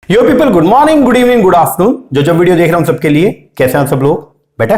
यो people, good morning, good evening, good afternoon. जो video देख रहे हैं सबके लिए, कैसे हैं सब लोग? बेटा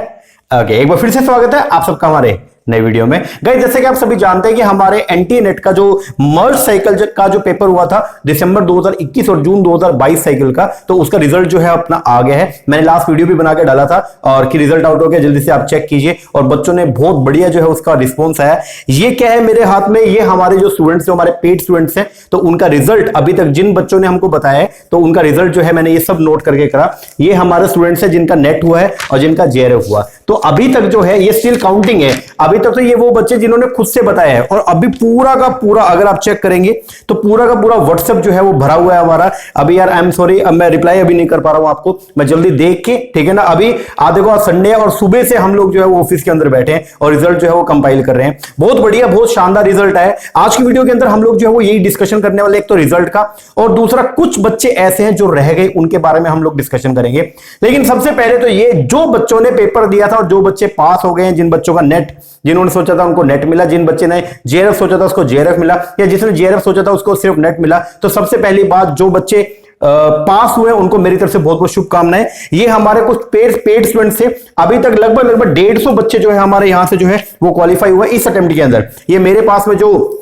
ओके, एक बार फिर से स्वागत है आप सबका हमारे नए वीडियो में। गाइस, जैसे कि आप सभी जानते हैं कि हमारे एनटीए नेट का जो मर्ज साइकिल का जो पेपर हुआ था दिसंबर 2021 और जून 2022 साइकिल का, तो उसका रिजल्ट जो है अपना आ गया है। मैंने लास्ट वीडियो भी बना के डाला था और कि रिजल्ट आउट हो गया, जल्दी से आप चेक कीजिए। और बच्चों ने बहुत बढ़िया जो है उसका रिस्पॉन्स आया। ये क्या है मेरे हाथ में, ये हमारे जो स्टूडेंट्स हैं, हमारे पेड स्टूडेंट्स हैं, तो उनका रिजल्ट अभी तक जिन बच्चों ने हमको बताया है, तो उनका रिजल्ट जो है मैंने ये सब नोट करके करा। ये हमारे स्टूडेंट्स है जिनका नेट हुआ है और जिनका जेआरएफ हुआ। तो अभी तक जो है ये स्टिल काउंटिंग है। अभी तक तो ये वो बच्चे जिन्होंने खुद से बताया है, और अभी पूरा का पूरा अगर आप चेक करेंगे तो पूरा का पूरा व्हाट्सएप जो है वो भरा हुआ है हमारा। अभी यार आई एम सॉरी, अब मैं रिप्लाई अभी नहीं कर पा रहा हूं आपको, मैं जल्दी देख के, ठीक है ना। अभी आप देखो, आज संडे है और सुबह से हम लोग जो है वो ऑफिस के अंदर बैठे हैं और रिजल्ट जो है वो कंपाइल कर रहे हैं। बहुत बढ़िया, बहुत शानदार रिजल्ट है। आज की वीडियो के अंदर हम लोग जो है वो यही डिस्कशन करने वाले, एक तो रिजल्ट का, और दूसरा कुछ बच्चे ऐसे हैं जो रह गए, उनके बारे में हम लोग डिस्कशन करेंगे। लेकिन सबसे पहले तो ये जो बच्चों ने पेपर दिया था और जो बच्चे पास हो गए हैं, जिन बच्चों का नेट, जिन्होंने सोचा था उनको नेट मिला, जिन बच्चे ने जेआरएफ सोचा था उसको जेआरएफ मिला, या जिसने जेआरएफ सोचा था उसको सिर्फ नेट मिला, तो सबसे पहली बात, जो बच्चे पास हुए उनको मेरी तरफ से बहुत बहुत शुभकामनाएं। ये हमारे कुछ पेड स्टूडेंट्स थे। अभी तक लगभग 150 बच्चे जो है हमारे यहां से जो है वो क्वालिफाई हुए इस अटेम्प्ट के अंदर। ये मेरे पास में जो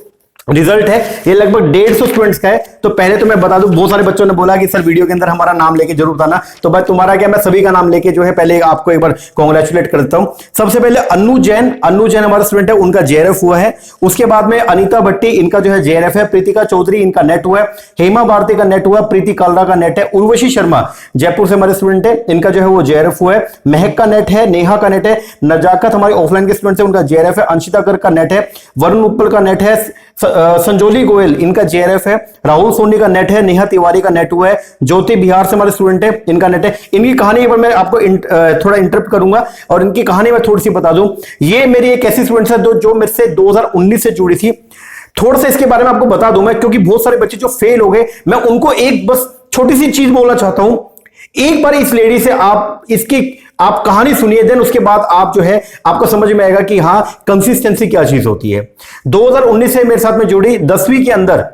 रिजल्ट है ये लगभग 150 स्टूडेंट्स का है। तो पहले तो मैं बता दूं, बहुत सारे बच्चों ने बोला कि सर वीडियो के अंदर हमारा नाम लेके जरूर बताना, तो भाई तुम्हारा क्या, मैं सभी का नाम लेके जो है पहले आपको एक बार कांग्रेचुलेट कर देता हूं। सबसे पहले अन्नू जैन हमारा स्टूडेंट है, उनका जेआरएफ हुआ है। उसके बाद में अनीता भट्टी, इनका जो है जेआरएफ है। प्रीतिका चौधरी, इनका नेट हुआ है। हेमा भारती का नेट हुआ। प्रीति कालरा का नेट है। उर्वशी शर्मा जयपुर से हमारे स्टूडेंट है, इनका जो है वो जेआरएफ हुआ है। महक का नेट है। नेहा का नेट है। नजाकत हमारे ऑफलाइन के स्टूडेंट है, उनका जेआरएफ है। अंशिता गर्ग का नेट है। वरुण उपल का नेट है। संजोली गोयल, इनका जेआरएफ है। राहुल सोनी का नेट है। नेहा तिवारी का नेट हुआ है। ज्योति बिहार से हमारे स्टूडेंट है, इनका नेट है। इनकी कहानी पर मैं आपको थोड़ा इंटरप्ट करूंगा और इनकी कहानी मैं थोड़ी सी बता दूं। ये मेरी एक ऐसी स्टूडेंट है जो मेरे से 2019 से जुड़ी थी। थोड़ा सा इसके बारे में आपको बता दूं मैं, क्योंकि बहुत सारे बच्चे जो फेल हो गए, मैं उनको एक बस छोटी सी चीज बोलना चाहता हूं। एक बार इस लेडी से आप कहानी सुनिए, देन उसके बाद आप जो है आपको समझ में आएगा कि हाँ, कंसिस्टेंसी क्या चीज होती है। 2019 से मेरे साथ में जुड़ी, 10वीं के अंदर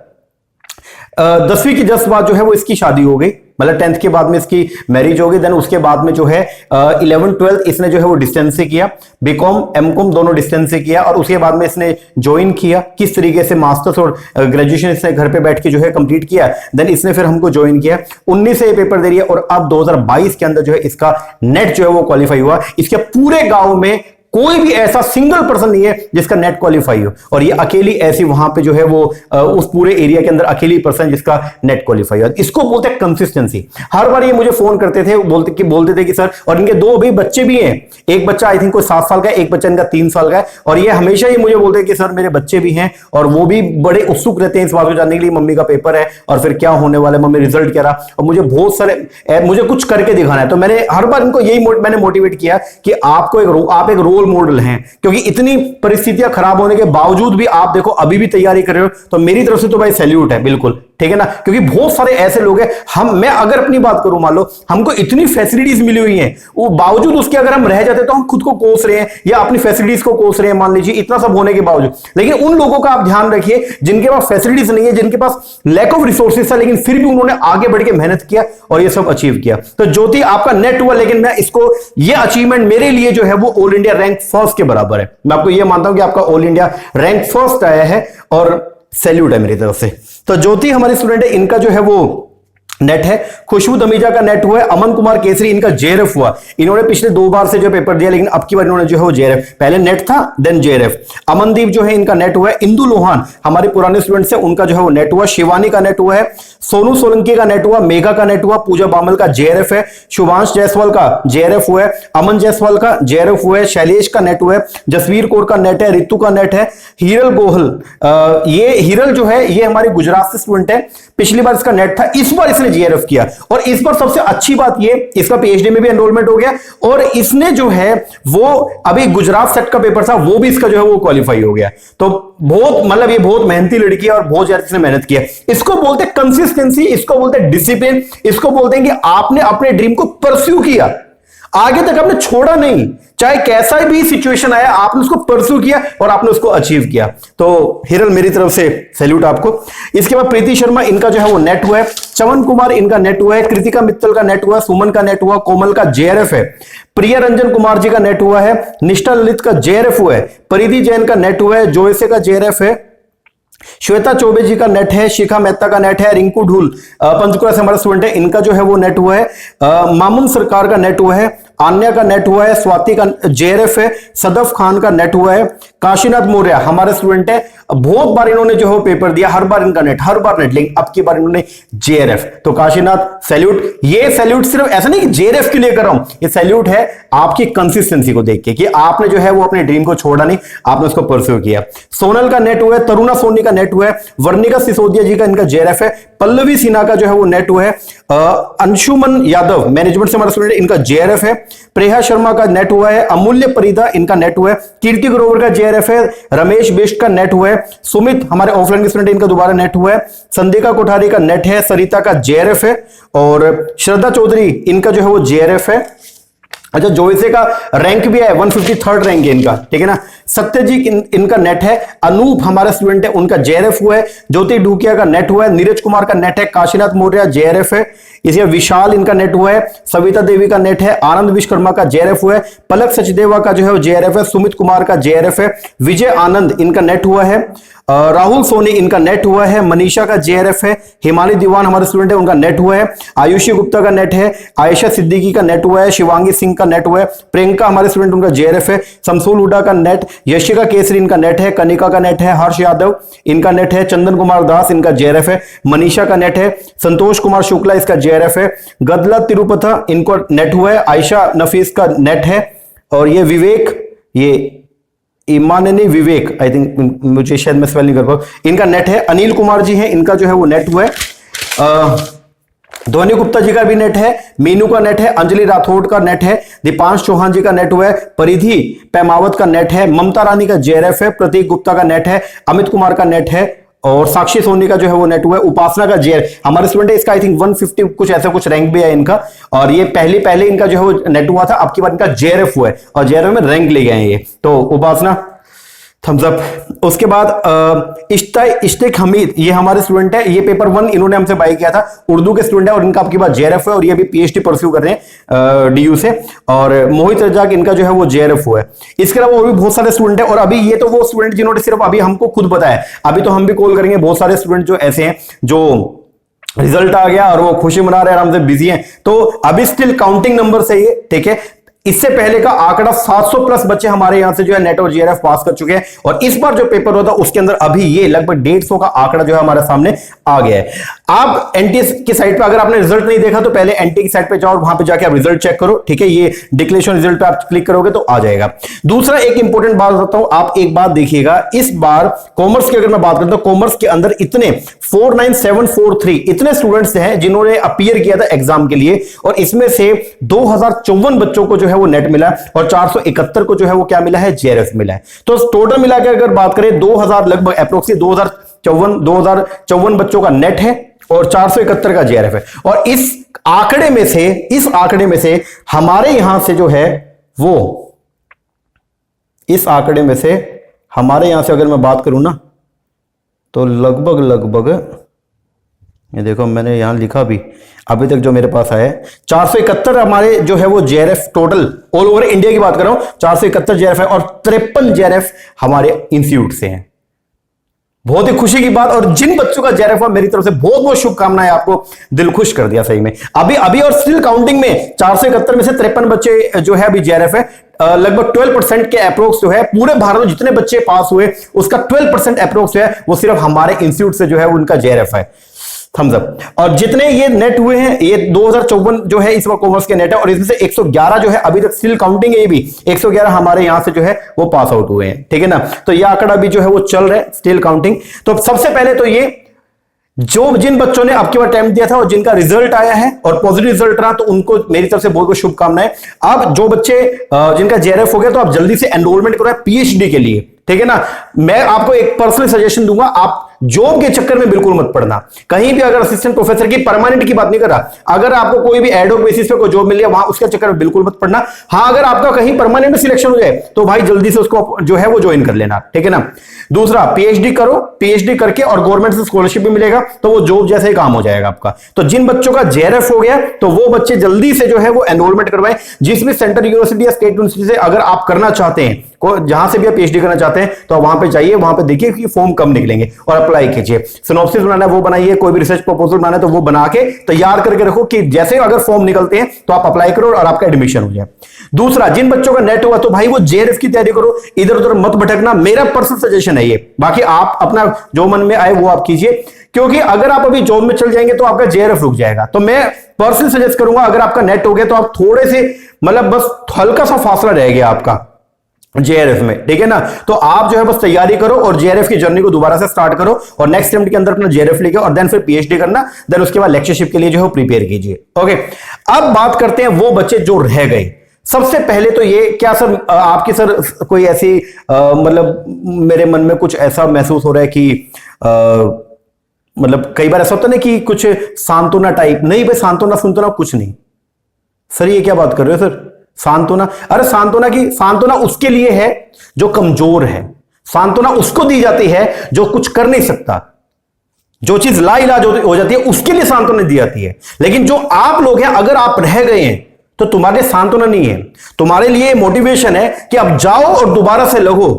10वीं की जस्ट बाद जो है वो इसकी शादी हो गई, मतलब 10th के बाद में इसकी मैरिज हो गई। देन उसके बाद में जो है 11th 12th इसने जो है वो डिस्टेंस से किया। बीकॉम एमकॉम दोनों डिस्टेंस से किया, और उसके बाद में इसने ज्वाइन किया किस तरीके से, मास्टर्स और ग्रेजुएशन इसने घर पे बैठ के जो है कंप्लीट किया। देन इसने फिर हमको ज्वाइन किया। 19 से ये पेपर दे रही है, और अब 2022 के अंदर जो है इसका नेट जो है वो क्वालिफाई हुआ। इसके पूरे गांव में कोई भी ऐसा सिंगल पर्सन नहीं है जिसका नेट क्वालिफाई हो, और ये अकेली ऐसी वहां पे जो है वो उस पूरे एरिया के अंदर अकेली पर्सन जिसका नेट क्वालिफाई हो। इसको बोलते हैं कंसिस्टेंसी। हर बार ये मुझे फोन करते थे, बोलते थे कि सर, और इनके दो भी बच्चे भी हैं। एक बच्चा आई थिंक कोई 7 साल का है, एक बच्चा इनका 3 साल का है, और ये हमेशा ही मुझे बोलते हैं कि सर मेरे बच्चे भी हैं, और वो भी बड़े उत्सुक रहते हैं इस बात को जानने के लिए, मम्मी का पेपर है और फिर क्या होने वाला है, मम्मी रिजल्ट क्या रहा, और मुझे बहुत सारे मुझे कुछ करके दिखाना है। तो मैंने हर बार इनको यही मैंने मोटिवेट किया कि आप एक रोल मॉडल हैं, क्योंकि इतनी परिस्थितियां खराब होने के बावजूद भी आप देखो अभी भी तैयारी कर रहे हो, तो मेरी तरफ से तो भाई सैल्यूट है, बिल्कुल ठीक है ना। क्योंकि बहुत सारे ऐसे लोग हैं, मैं अगर अपनी बात करूं, मान लो हमको इतनी फैसिलिटीज मिली हुई हैं, वो बावजूद उसके अगर हम रह जाते तो हम खुद को कोस रहे हैं या अपनी फैसिलिटीज को कोस रहे हैं, मान लीजिए इतना सब होने के बावजूद। लेकिन उन लोगों का आप ध्यान रखिए जिनके पास फैसिलिटीज नहीं है, जिनके पास लैक ऑफ रिसोर्सेज था, लेकिन फिर भी उन्होंने आगे बढ़ के मेहनत किया और ये सब अचीव किया। तो ज्योति, आपका नेट हुआ, लेकिन मैं इसको, ये अचीवमेंट मेरे लिए जो है वो ऑल इंडिया रैंक फर्स्ट के बराबर है। मैं आपको ये मानता हूं कि आपका ऑल इंडिया रैंक फर्स्ट आया है, और सैल्यूट है मेरी तरफ से। तो ज्योति हमारी स्टूडेंट है, इनका जो है वो नेट है। खुशबू दमीजा का नेट हुआ है। अमन कुमार केसरी, इनका जेआरएफ हुआ। इन्होंने पिछले 2 बार से जो पेपर दिया, लेकिन अब की बार इन्होंने जो है वो जेआरएफ, पहले नेट था देन जेआरएफ। अमनदीप जो है इनका नेट हुआ है। इंदु लोहान हमारे पुराने स्टूडेंट्स हैं, उनका जो है वो नेट हुआ। शिवानी का नेट हुआ है। सोनू सोलंकी का नेट हुआ। मेघा का नेट हुआ। पूजा बामल का जेआरएफ है। शुभांश जायसवाल का जेआरएफ हुआ है। अमन जायसवाल का जेआरएफ हुआ है। शैलेश का नेट हुआ है। जसवीर कौर का नेट है। रितु का नेट है। हीरल गोहल, ये हीरल जो है ये हमारे गुजरात से स्टूडेंट है। पिछली बार इसका नेट था, इस बार इसने जेआरएफ किया, और इस बार सबसे अच्छी बात ये, इसका पीएचडी में भी एनरोलमेंट हो गया, और इसने जो है वो अभी गुजरात सेट का पेपर था, वो भी इसका जो है वो क्वालिफाई हो गया। तो बहुत, मतलब ये बहुत मेहनती लड़की है और बहुत ज्यादा इसने मेहनत किया। इसको बोलते हैं कंसिस्टेंसी, इसको बोलते हैं डिसिप्लिन, इसको बोलते हैं कि आपने अपने ड्रीम को परस्यू किया। आगे तक आपने छोड़ा नहीं, चाहे कैसा भी सिचुएशन आया आपने उसको परस्यू किया और आपने उसको अचीव किया। तो हिरल मेरी तरफ से सैल्यूट आपको। इसके बाद प्रीति शर्मा, इनका जो है वो नेट हुआ है। चवन कुमार, इनका नेट हुआ है। कृतिका मित्तल का नेट हुआ है। सुमन का नेट हुआ। कोमल का जेआरएफ है। प्रिया रंजन कुमार जी का नेट हुआ है। निष्ठा ललित का जेआरएफ हुआ है। परिधि जैन का नेट हुआ है। जोयसे का जेआरएफ है। श्वेता चौबे जी का नेट है। शिखा मेहता का नेट है। रिंकू ढूल पंचकुला से हमारा स्टूडेंट है, इनका जो है वो नेट हुआ है। मामून सरकार का नेट हुआ है। आन्या का नेट हुआ है। स्वाति का जेआरएफ है। सदफ खान का नेट हुआ है। काशीनाथ मौर्य हमारे स्टूडेंट है, बहुत बार इन्होंने जो है पेपर दिया, हर बार इनका नेट, हर बार नेट, लेकिन अब की बार इन्होंने जेआरएफ। तो काशीनाथ सैल्यूट। ये सैल्यूट सिर्फ ऐसा नहीं कि जेआरएफ के लिए कर रहा हूं, ये सैल्यूट है आपकी कंसिस्टेंसी को देख के कि आपने जो है वो अपने ड्रीम को छोड़ा नहीं, आपने उसको परस्यू किया। सोनल का नेट हुआ है। तरुणा सोनी का नेट हुआ है। वर्णिका सिसोदिया जी का इनका जेआरएफ है। पल्लवी सिन्हा का जो है वो नेट हुआ है। अंशुमन यादव मैनेजमेंट से हमारा स्टूडेंट, इनका जेआरएफ है। प्रेहा शर्मा का नेट हुआ है। अमूल्य परिदा, इनका नेट हुआ है। कीर्ति ग्रोवर का जेआरएफ है। रमेश बिष्ट का नेट हुआ है। सुमित हमारे ऑफलाइन के स्टूडेंट, इनका दोबारा नेट हुआ है। संदिका कोठारी का नेट है। सरिता का जेआरएफ है। और श्रद्धा चौधरी, इनका जो है वो जेआरएफ है। अच्छा, जोइसे का रैंक भी है, 153rd रैंक है इनका, ठीक है ना। सत्यजीत इनका नेट है। अनूप हमारे स्टूडेंट है, उनका जेआरएफ हुआ है। ज्योति ढूकिया का नेट हुआ है। नीरज कुमार का नेट है। काशीनाथ मौर्य जेआरएफ है। इसे विशाल इनका नेट हुआ है। सविता देवी का नेट है। आनंद विश्वकर्मा का जेआरएफ हुआ है। पलक सचदेवा का जो है वो जेआरएफ है। सुमित कुमार का जेआरएफ है। विजय आनंद इनका नेट हुआ है। राहुल सोनी इनका नेट हुआ है। मनीषा का जेआरएफ है। हिमानी दीवान हमारे स्टूडेंट है, उनका नेट हुआ है। आयुषी गुप्ता का नेट है। आयशा सिद्दीकी का नेट हुआ है। शिवांगी सिंह का नेट हुआ है। प्रियंका हमारे स्टूडेंट, उनका जेआरएफ है। शमसूल हुडा का नेट। यशिका केसरी इनका नेट है। कनिका का नेट है। हर्ष यादव इनका नेट है। चंदन कुमार दास इनका जेआरएफ है। मनीषा का नेट है। संतोष कुमार शुक्ला इसका जेआरएफ है। गदला तिरुपथा इनको नेट हुआ है। आयशा नफीस का नेट है। और ये विवेक, ये इमाननी विवेक, आई थिंक, मुझे शायद मैं स्पेल नहीं कर पाऊं, इनका नेट है। अनिल कुमार जी हैं, इनका जो है वो नेट हुआ है। ध्वनि गुप्ता जी का भी नेट है। मीनू का नेट है। अंजलि राठौड़ का नेट है। दीपांश चौहान जी का नेट हुआ है। परिधि पैमावत का नेट है। ममता रानी का जेआरएफ है। प्रतीक गुप्ता का नेट है। अमित कुमार का नेट है। और साक्षी सोनी का जो है वो नेट हुआ है। उपासना का जेआरएफ हमारे स्टूडेंट है, इसका आई थिंक 150 कुछ ऐसा कुछ रैंक भी है इनका। और ये पहले इनका जो है वो नेट हुआ था, अब की बार इनका जेआरएफ हुआ है और जेआरएफ में रैंक ले गए हैं ये। तो उपासना थम्स अप। उसके बाद इश्तिक हमीद, ये हमारे स्टूडेंट है। ये पेपर 1 इन्होंने हमसे बाय किया था, उर्दू के स्टूडेंट है और इनका आपकी बात जेआरएफ है और ये भी पीएचडी परस्यू कर रहे हैं डीयू से। और मोहित रजाक, इनका जो है वो जेआरएफ हुआ है। इसके अलावा और भी बहुत सारे स्टूडेंट है। और अभी ये तो वो स्टूडेंट जिन्होंने सिर्फ अभी हमको खुद बताया, अभी तो हम भी कॉल करेंगे बहुत सारे स्टूडेंट जो ऐसे हैं जो रिजल्ट आ गया और वो खुशी मना रहे हैं, आराम से बिजी हैं। तो अभी स्टिल काउंटिंग नंबर से ये, ठीक है। इससे पहले का आंकड़ा 700 प्लस बच्चे हमारे यहां से जो है नेट और जेआरएफ पास कर चुके हैं। और इस बार जो पेपर होता उसके अंदर अभी ये लगभग 150 का आंकड़ा जो है हमारे सामने आ गया है। आप एनटीए की साइट पे अगर आपने रिजल्ट नहीं देखा तो पहले एनटीए की साइट पे जाओ और वहां पे जाके आप रिजल्ट चेक करो, ठीक है। ये डिक्लेरेशन रिजल्ट पे आप क्लिक करोगे तो आ जाएगा। दूसरा एक इंपॉर्टेंट बात बताता हूं, आप एक बात देखिएगा, इस बार कॉमर्स की अगर मैं बात करता हूं, कॉमर्स के अंदर इतने 49743 इतने स्टूडेंट्स हैं जिन्होंने अपीयर किया था एग्जाम के लिए। और इसमें से 2054 बच्चों को जो है वो नेट मिला और 471 को जो है वो क्या मिला है, जेआरएफ मिला है। तो टोटल मिलाकर अगर बात करें 2000 लगभग अप्रोक्सीमेट 2054 बच्चों का नेट है और 471 का जेआरएफ है। और इस आंकड़े में से हमारे यहां से जो है वो, इस आंकड़े में से हमारे यहां से अगर मैं बात करूं ना तो लगभग ये देखो मैंने यहां लिखा भी, अभी तक जो मेरे पास आया है 471 हमारे जो है वो JRF total all over India की बात कर रहा हूं, 471 जेआरएफ है और 53 जेआरएफ हमारे इंस्टीट्यूट से हैं। बहुत ही खुशी की बात। और जिन बच्चों का जेआरएफ हुआ मेरी तरफ से बहुत बहुत शुभकामनाएं, आपको दिल खुश कर दिया सही में। अभी और स्टिल काउंटिंग में 471 में से 53 बच्चे जो है अभी जेआरएफ है। लगभग 12% के अप्रोक्स जो है पूरे भारत में जितने बच्चे पास हुए उसका 12% अप्रोक्स है वो सिर्फ हमारे इंस्टीट्यूट से जो है उनका जेआरएफ है। Thumbs up. और जितने ये नेट हुए हैं ये 2054 जो है इस बार कॉमर्स के नेट है और इसमें से 111 जो है अभी तक स्टिल काउंटिंग है, ये भी 111 हमारे यहां से जो है वो पास आउट हुए हैं, ठीक है ना। तो ये आंकड़ा भी जो है वो चल रहा है स्टिल काउंटिंग। तो सबसे पहले तो ये जो जिन बच्चों ने आपके बार अटेम्प्ट दिया था और जिनका रिजल्ट आया है और पॉजिटिव रिजल्ट रहा तो उनको मेरी तरफ से बहुत बहुत शुभकामनाएं। अब जो बच्चे जिनका जेआरएफ हो गया तो आप जल्दी से एनरोलमेंट करो पीएचडी के लिए, ठीक है ना। मैं आपको एक पर्सनल सजेशन दूंगा, आप जॉब के चक्कर में बिल्कुल मत पड़ना। कहीं भी अगर असिस्टेंट प्रोफेसर की परमानेंट की बात नहीं कर रहा, अगर आपको कोई भी एड हॉक बेसिस पे कोई जॉब मिल गया वहां उसके चक्कर में बिल्कुल मत पड़ना। हाँ, अगर आपका कहीं परमानेंट सिलेक्शन हो जाए तो भाई जल्दी से उसको जो है वो ज्वाइन कर लेना, ठीक है ना। दूसरा, पीएचडी करो, पीएचडी करके और गवर्नमेंट से स्कॉलरशिप भी मिलेगा तो वो जॉब जैसे ही काम हो जाएगा आपका। तो जिन बच्चों का जेआरएफ हो गया तो वो बच्चे जल्दी से जो है वो एनरोलमेंट करवाएं। जिस भी सेंट्रल यूनिवर्सिटी या स्टेट यूनिवर्सिटी से अगर आप करना चाहते हैं, जहां से भी आप पीएचडी करना चाहते हैं, तो वहां पे जाइए, वहां पे देखिए कि फॉर्म कब निकलेंगे और अप्लाई कीजिए। सिनॉप्सिस बनाना है वो बनाइए, कोई भी रिसर्च प्रपोजल बनाना है तो वो बना के तैयार करके रखो कि जैसे अगर फॉर्म निकलते हैं तो आप अप्लाई करो और आपका एडमिशन हो जाए। दूसरा, जिन बच्चों का नेट हुआ तो भाई वो जेआरएफ की तैयारी करो, इधर उधर मत भटकना, मेरा पर्सनल सजेशन है ये। बाकी आप अपना जो मन में आए वो आप कीजिए, क्योंकि अगर आप अभी जॉब में चल जाएंगे तो आपका जेआरएफ रुक जाएगा। तो मैं पर्सनल सजेस्ट करूंगा, अगर आपका नेट हो गया तो आप थोड़े से मतलब बस हल्का सा फासला रह गया आपका जेआरएफ में, ठीक है ना। तो आप जो है बस तैयारी करो और जेआरएफ की जर्नी को दोबारा से स्टार्ट करो और नेक्स्ट अटेम्प्ट के अंदर अपना जेआरएफ लेके और देन फिर पीएचडी करना, देन उसके बाद लेक्चरशिप के लिए जो है प्रिपेयर कीजिए। ओके, अब बात करते हैं वो बच्चे जो रह गए। सबसे पहले तो ये, क्या सर आपकी सर कोई ऐसी मतलब मेरे मन में कुछ ऐसा महसूस हो रहा है कि मतलब कई बार ऐसा होता है ना कि कुछ सांत्वना टाइप, नहीं भाई सांत्वना सुनतना कुछ नहीं सर, ये क्या बात कर रहे हो सर, सांत्वना? अरे सांत्वना उसके लिए है जो कमजोर है, सांत्वना उसको दी जाती है जो कुछ कर नहीं सकता, जो चीज लाइलाज हो जाती है उसके लिए सांत्वना दी जाती है। लेकिन जो आप लोग हैं, अगर आप रह गए हैं तो तुम्हारे सांत्वना नहीं है, तुम्हारे लिए मोटिवेशन है कि अब जाओ और दोबारा से लगो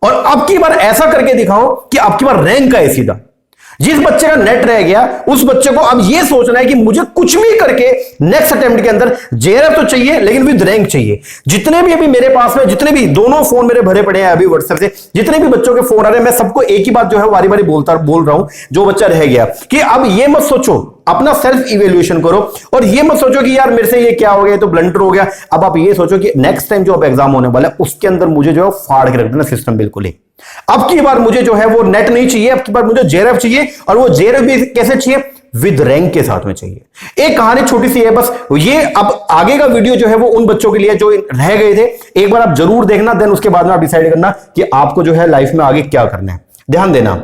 और अब की बार ऐसा करके दिखाओ कि अब की बार रैंक आए सीधा। जिस बच्चे का नेट रह गया उस बच्चे को अब यह सोचना है कि मुझे कुछ भी करके नेक्स्ट अटेम्प्ट के अंदर जेआरएफ तो चाहिए लेकिन विद रैंक चाहिए। जितने भी अभी मेरे पास में, जितने भी दोनों फोन मेरे भरे पड़े हैं अभी व्हाट्सएप से, जितने भी बच्चों के फोन आ रहे हैं, मैं सबको एक ही बात जो है बारी बारी बोल रहा हूं, जो बच्चा रह गया, कि अब ये मत सोचो, अपना सेल्फ इवेल्युएशन करो और ये मत सोचो कि यार मेरे से ये क्या हो गया, तो ब्लंडर हो गया। अब आप ये सोचो कि नेक्स्ट टाइम जो अब एग्जाम होने वाला है उसके अंदर मुझे जो है फाड़ के रख देना सिस्टम बिल्कुल ही। अब की बार मुझे जो है वो नेट नहीं चाहिए, अब की बार मुझे जेआरएफ चाहिए और वो जेआरएफ भी कैसे चाहिए, विद रैंक के साथ में चाहिए। एक कहानी छोटी सी है बस, ये अब आगे का वीडियो जो है वो उन बच्चों के लिए जो रह गए थे, एक बार आप जरूर देखना, देन उसके बाद में आप डिसाइड करना कि आपको जो है लाइफ में आगे क्या करना है। ध्यान देना,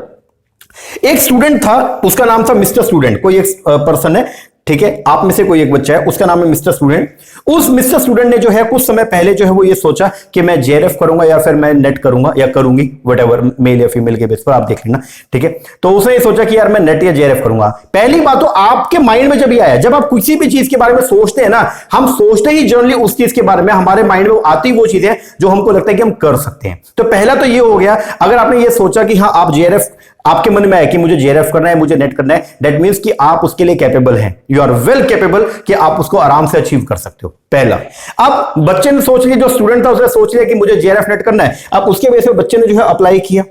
एक स्टूडेंट था, उसका नाम था मिस्टर स्टूडेंट, कोई एक पर्सन है, ठीक है, आप में से कोई एक बच्चा है, उसका नाम है मिस्टर स्टूडेंट। उस मिस्टर स्टूडेंट ने जो है कुछ समय पहले जो है वो ये सोचा कि मैं जेआरएफ करूंगा या फिर मैं नेट करूंगा या करूंगी, व्हाटएवर, मेल या फीमेल के बेस पर आप देख लेना, ठीक है। तो उसने ये सोचा कि यार मैं नेट या जेआरएफ करूंगा। पहली बात तो आपके माइंड में जब ये आया, जब आप किसी भी चीज के बारे में सोचते हैं ना, हम सोचते ही जनरली उस चीज के बारे में, हमारे माइंड में आती वो चीजें जो हमको लगता है कि हम कर सकते हैं। तो पहला तो ये हो गया, अगर आपने ये सोचा कि हाँ आप जेआरएफ, आपके मन में है कि मुझे जेआरएफ करना है, मुझे नेट करना है, दैट मींस कि आप उसके लिए कैपेबल हैं, यू आर वेल कैपेबल कि आप उसको आराम से अचीव कर सकते हो, पहला। अब बच्चे ने सोच लिया, जो स्टूडेंट था उसने सोच लिया कि मुझे जेआरएफ नेट करना है। अब उसके वजह से बच्चे ने जो है अप्लाई किया,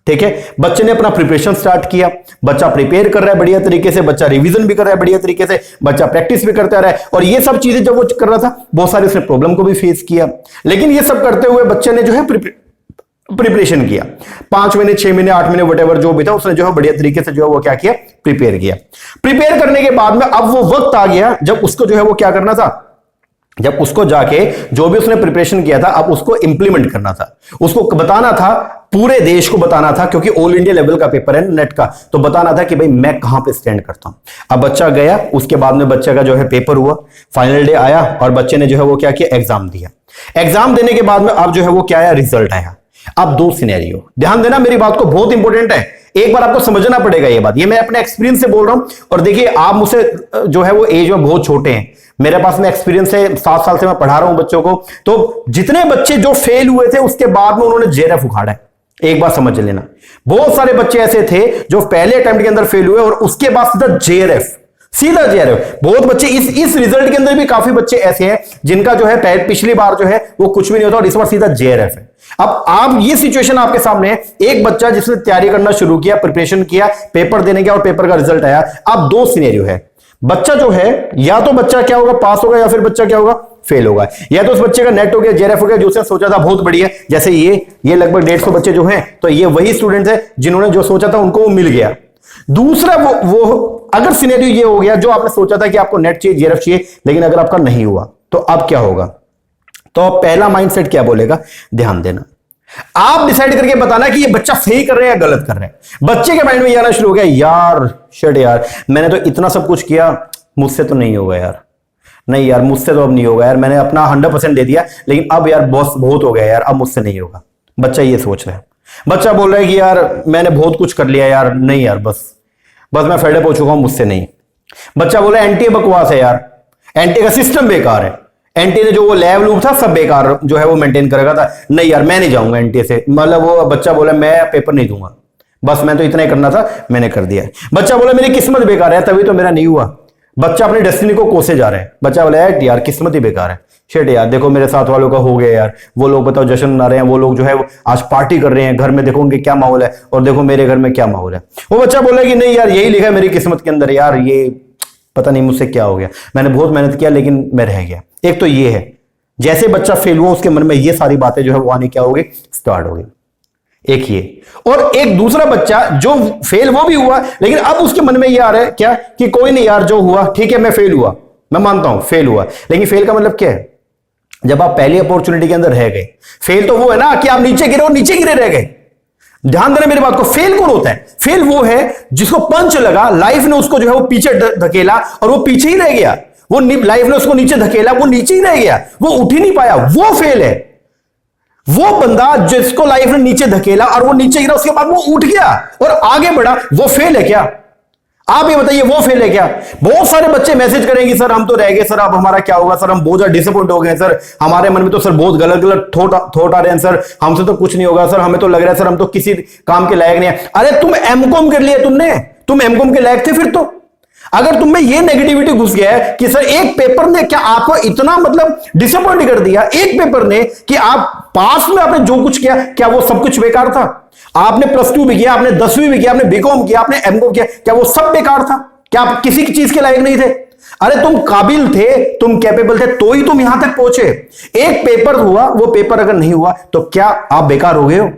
ठीक है, बच्चे ने अपना प्रिपरेशन स्टार्ट किया, बच्चा प्रिपेयर कर रहा है बढ़िया तरीके से, बच्चा रिवीजन भी कर रहा है बढ़िया तरीके से, बच्चा प्रैक्टिस भी करता रहा है, और ये सब चीजें जब वो कर रहा था बहुत सारी उसने प्रॉब्लम को भी फेस किया। लेकिन ये सब करते हुए बच्चे ने जो है प्रिपरेशन किया, 5 महीने 6 महीने 8 महीने व्हाटएवर जो भी था, उसने जो है बढ़िया तरीके से जो है वो क्या किया, प्रिपेयर किया। प्रिपेयर करने के बाद में अब वो वक्त आ गया जब उसको जो है वो क्या करना था, जब उसको जाके जो भी उसने प्रिपरेशन किया था अब उसको इंप्लीमेंट करना था, उसको बताना था, पूरे देश को बताना था, क्योंकि ऑल इंडिया लेवल का पेपर है नेट का, तो बताना था कि भाई मैं कहां पे स्टैंड करता हूं। अब बच्चा गया, उसके बाद में बच्चे का जो है पेपर हुआ, फाइनल डे आया और बच्चे ने जो है वो क्या किया, एग्जाम दिया। एग्जाम देने के बाद में अब जो है वो क्या आया, रिजल्ट आया। अब दो सिनेरियो, ध्यान देना मेरी बात को, बहुत इंपॉर्टेंट है, एक बार आपको समझना पड़ेगा ये बात, ये मैं अपने एक्सपीरियंस से बोल रहा हूं। और देखिए आप मुझसे जो है वो एज में बहुत छोटे हैं, मेरे पास में एक्सपीरियंस है, 7 साल से मैं पढ़ा रहा हूं बच्चों को। तो जितने बच्चे जो फेल हुए थे उसके बाद में उन्होंने जेआरएफ उखाड़ा है, एक बार समझ लेना। बहुत सारे बच्चे ऐसे थे जो पहले अटेम्प्ट के अंदर फेल हुए और उसके बाद सीधा जेआरएफ, सीधा जेआरएफ। बहुत बच्चे इस रिजल्ट के अंदर भी काफी बच्चे ऐसे हैं जिनका जो है पिछली बार जो है वो कुछ भी नहीं होता और इस बार सीधा जेआरएफ है। अब आप ये सिचुएशन आपके सामने है, एक बच्चा जिसने तैयारी करना शुरू किया, प्रिपरेशन किया, पेपर देने गया और पेपर का रिजल्ट आया। अब दो सिनेरियो है, बच्चा जो है या तो बच्चा क्या होगा, पास होगा, या फिर बच्चा क्या होगा, फेल होगा। या तो उस बच्चे का नेट हो गया, जेआरएफ हो गया, जो उसने सोचा था बहुत बढ़िया, जैसे ये लगभग 150 बच्चे जो हैं, तो ये वही स्टूडेंट है जिन्होंने जो सोचा था उनको वो मिल गया। दूसरा वो अगर सिनेरियो ये हो गया, जो आपने सोचा था कि आपको नेट चाहिए, जेआरएफ चाहिए, लेकिन अगर आपका नहीं हुआ तो अब क्या होगा। तो पहला माइंडसेट क्या बोलेगा, ध्यान देना, आप डिसाइड करके बताना कि ये बच्चा सही कर रहे हैं या गलत कर रहे हैं। बच्चे के माइंड में ये आना शुरू हो गया, यार शिट यार, मैंने तो इतना सब कुछ किया, मुझसे तो नहीं होगा यार, नहीं यार मुझसे तो अब नहीं होगा यार, मैंने अपना 100% दे दिया, लेकिन अब यार बॉस बहुत हो गया यार, अब मुझसे नहीं होगा। बच्चा ये सोच रहा है। बच्चा बोल रहा है कि यार मैंने बहुत कुछ कर लिया यार, नहीं यार बस मैं फेडअप हो चुका हूं, मुझसे नहीं। बच्चा बोल रहा है एनटीए बकवास है यार, एनटीए का सिस्टम बेकार है, एनटीए ने जो वो लैब लूप था सब बेकार जो है वो मेंटेन करेगा था, नहीं यार मैं नहीं जाऊंगा एनटीए से। मतलब वो बच्चा बोला मैं पेपर नहीं दूंगा, बस मैं तो इतना ही करना था, मैंने कर दिया। बच्चा बोला मेरी किस्मत बेकार है तभी तो मेरा नहीं हुआ। बच्चा अपनी डेस्टिनी को कोसे जा रहा है। बच्चा बोला यार किस्मत ही बेकार है, शेट यार देखो मेरे साथ वालों का हो गया यार, वो लोग बताओ जश्न मना रहे हैं, वो लोग जो है वो आज पार्टी कर रहे हैं, घर में देखो उनके क्या माहौल है और देखो मेरे घर में क्या माहौल है। वो बच्चा बोला कि नहीं यार यही लिखा है मेरी किस्मत के अंदर, यार ये पता नहीं मुझसे क्या हो गया, मैंने बहुत मेहनत किया लेकिन मैं रह गया। एक तो ये है, जैसे बच्चा फेल हुआ उसके मन में ये सारी बातें जो है वो आने क्या हो गई, स्टार्ट हो गई। एक ये, और एक दूसरा बच्चा जो फेल वो भी हुआ, लेकिन अब उसके मन में ये आ रहा है क्या कि कोई नहीं यार जो हुआ ठीक है, मैं फेल हुआ, मैं मानता हूं फेल हुआ, लेकिन फेल का मतलब क्या है? जब आप पहली अपॉर्चुनिटी के अंदर रह गए, फेल तो वो है ना कि आप नीचे गिरे और नीचे गिरे रह गए। ध्यान देना मेरी बात को, फेल कौन होता है? फेल वो है जिसको पंच लगा, लाइफ ने उसको जो है वो पीछे धकेला और वो पीछे ही रह गया, वो लाइफ ने उसको नीचे धकेला, वो नीचे ही रह गया, वो उठ ही नहीं पाया, वो फेल है। वो बंदा जिसको लाइफ ने नीचे धकेला और वो नीचे गिरा, उसके बाद वो उठ गया और आगे बढ़ा, वो फेल है क्या? आप ये बताइए, वो फेल है क्या? बहुत सारे बच्चे मैसेज करेंगे सर हम तो रह गए, सर अब हमारा क्या होगा, सर हम बहुत ज्यादा डिसअपॉइंट हो गए सर, हमारे मन में तो सर बहुत गलत गलत थॉट आ रहे हैं सर, हमसे तो कुछ नहीं होगा सर, हमें तो लग रहा है सर हम तो किसी काम के लायक नहीं है। अरे तुम एमकॉम कर लिया तुम एमकॉम के लायक थे फिर तो। अगर तुम में ये नेगेटिविटी घुस गया है कि सर एक पेपर ने क्या आपको इतना मतलब डिसअपॉइंट कर दिया, एक पेपर ने, कि आप पास में आपने जो कुछ किया क्या वो सब कुछ बेकार था? आपने +2 भी किया, आपने 10वीं भी किया, आपने बीकॉम किया, आपने एमकॉम किया, क्या वो सब बेकार था? क्या आप किसी की चीज के लायक नहीं थे? अरे तुम काबिल थे, तुम कैपेबल थे, तो ही तुम यहां तक पहुंचे। एक पेपर हुआ, वो पेपर अगर नहीं हुआ तो क्या आप बेकार हो गए हो?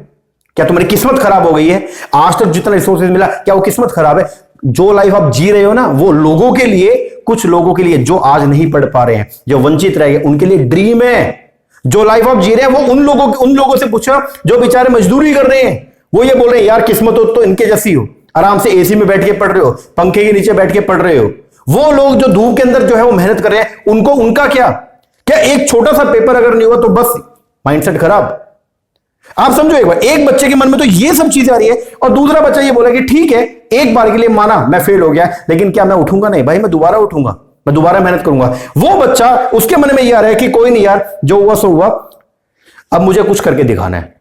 क्या तुम्हारी किस्मत खराब हो गई है? आज तक जितना रिसोर्सेज मिला क्या वो किस्मत खराब है? जो लाइफ आप जी रहे हो ना, वो लोगों के लिए, कुछ लोगों के लिए जो आज नहीं पढ़ पा रहे हैं, जो वंचित रह गए, उनके लिए ड्रीम है। जो लाइफ आप जी रहे हैं वो उन लोगों से पूछो जो बेचारे मजदूरी कर रहे हैं, वो ये बोल रहे हैं यार किस्मत हो तो इनके जैसी हो, आराम से एसी में बैठ के पढ़ रहे हो, पंखे के नीचे बैठ के पढ़ रहे हो। वो लोग जो धूप के अंदर जो है वो मेहनत कर रहे हैं, उनको उनका क्या एक छोटा सा पेपर अगर नहीं हुआ तो बस माइंडसेट खराब। आप समझो एक बार, एक बच्चे के मन में तो ये सब चीजें आ रही है और दूसरा बच्चा ये बोला कि ठीक है एक बार के लिए माना मैं फेल हो गया, लेकिन क्या मैं उठूंगा नहीं भाई, मैं दोबारा उठूंगा, मैं दोबारा मेहनत करूंगा। वो बच्चा, उसके मन में ये आ रहा है कि कोई नहीं यार जो हुआ सो हुआ, अब मुझे कुछ करके दिखाना है।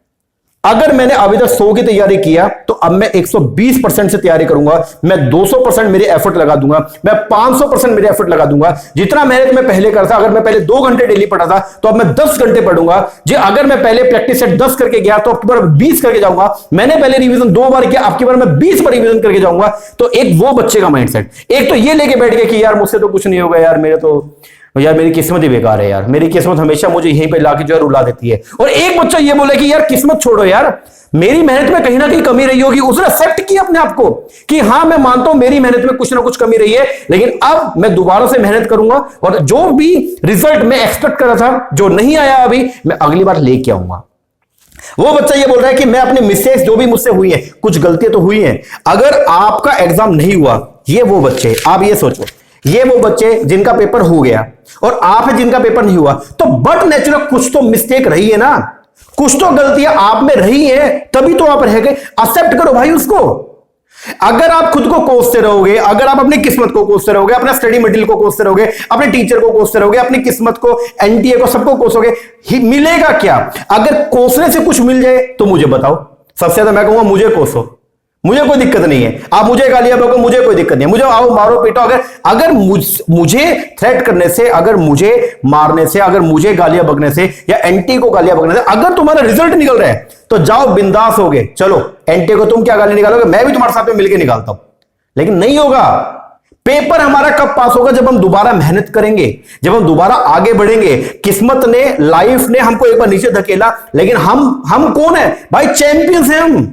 अगर मैंने अभी तक 100 की तैयारी किया तो अब मैं 120% से तैयारी करूंगा, मैं 200% मेरे एफर्ट लगा दूंगा, मैं 500% मेरे एफर्ट लगा दूंगा। जितना मेहनत मैं पहले करता, अगर मैं पहले 2 घंटे डेली पढ़ा था तो अब मैं 10 घंटे पढ़ूंगा जी। अगर मैं पहले प्रैक्टिस सेट 10 करके गया तो अब की बार 20 करके जाऊंगा। मैंने पहले रिवीजन 2 बार किया, अब की बार मैं 20 बार रिवीजन करके जाऊंगा। तो एक वो बच्चे का माइंडसेट, एक तो ये लेके बैठ गया कि यार मुझसे तो कुछ नहीं होगा यार, मेरी किस्मत ही बेकार है यार, मेरी किस्मत हमेशा मुझे यहीं पे लाके जो है रुला देती है। और एक बच्चा ये बोले कि यार किस्मत छोड़ो यार, मेरी मेहनत में कहीं ना कहीं कमी रही होगी। उसने एक्सेप्ट किया अपने आप को कि हाँ मैं मानता हूं मेरी मेहनत में कुछ ना कुछ कमी रही है, लेकिन अब मैं दोबारा से मेहनत करूंगा और जो भी रिजल्ट मैं एक्सपेक्ट कर रहा था जो नहीं आया अभी, मैं अगली बार लेके आऊंगा। वो बच्चा ये बोल रहा है कि मैं अपनी मिस्टेक्स जो भी मुझसे हुई है, कुछ गलतियां तो हुई हैं, अगर आपका एग्जाम नहीं हुआ, ये वो बच्चे, आप ये सोचो, ये वो बच्चे जिनका पेपर हो गया और आप है जिनका पेपर नहीं हुआ, तो बट नेचुरल कुछ तो मिस्टेक रही है ना, कुछ तो गलतियां आप में रही है, तभी तो आप रह गए। एक्सेप्ट करो भाई उसको। अगर आप खुद को कोसते रहोगे, अगर आप अपनी किस्मत को कोसते रहोगे, अपना स्टडी मटेरियल को कोसते रहोगे, अपने टीचर को कोसते रहोगे, अपनी किस्मत को, एनटीए को, सबको कोसोगे, मिलेगा क्या? अगर कोसने से कुछ मिल जाए तो मुझे बताओ। सबसे ज्यादा मैं कहूंगा मुझे कोसो, मुझे कोई दिक्कत नहीं है। आप मुझे गालियां बको, मुझे कोई दिक्कत नहीं है, मुझे आओ मारो पीटो। अगर मुझे थ्रेट करने से, अगर मुझे मारने से, अगर मुझे गालियां बकने से या एंटी को गालियां बकने से अगर तुम्हारा रिजल्ट निकल रहा है तो जाओ बिंदास हो गए, चलो एंटी को तुम क्या गाली निकालोगे, मैं भी तुम्हारे साथ में मिलकर निकालता हूं। लेकिन नहीं होगा। पेपर हमारा कब पास होगा? जब हम दोबारा मेहनत करेंगे, जब हम दोबारा आगे बढ़ेंगे। किस्मत ने, लाइफ ने हमको एक बार नीचे धकेला, लेकिन हम कौन है भाई? चैंपियंस हैं हम।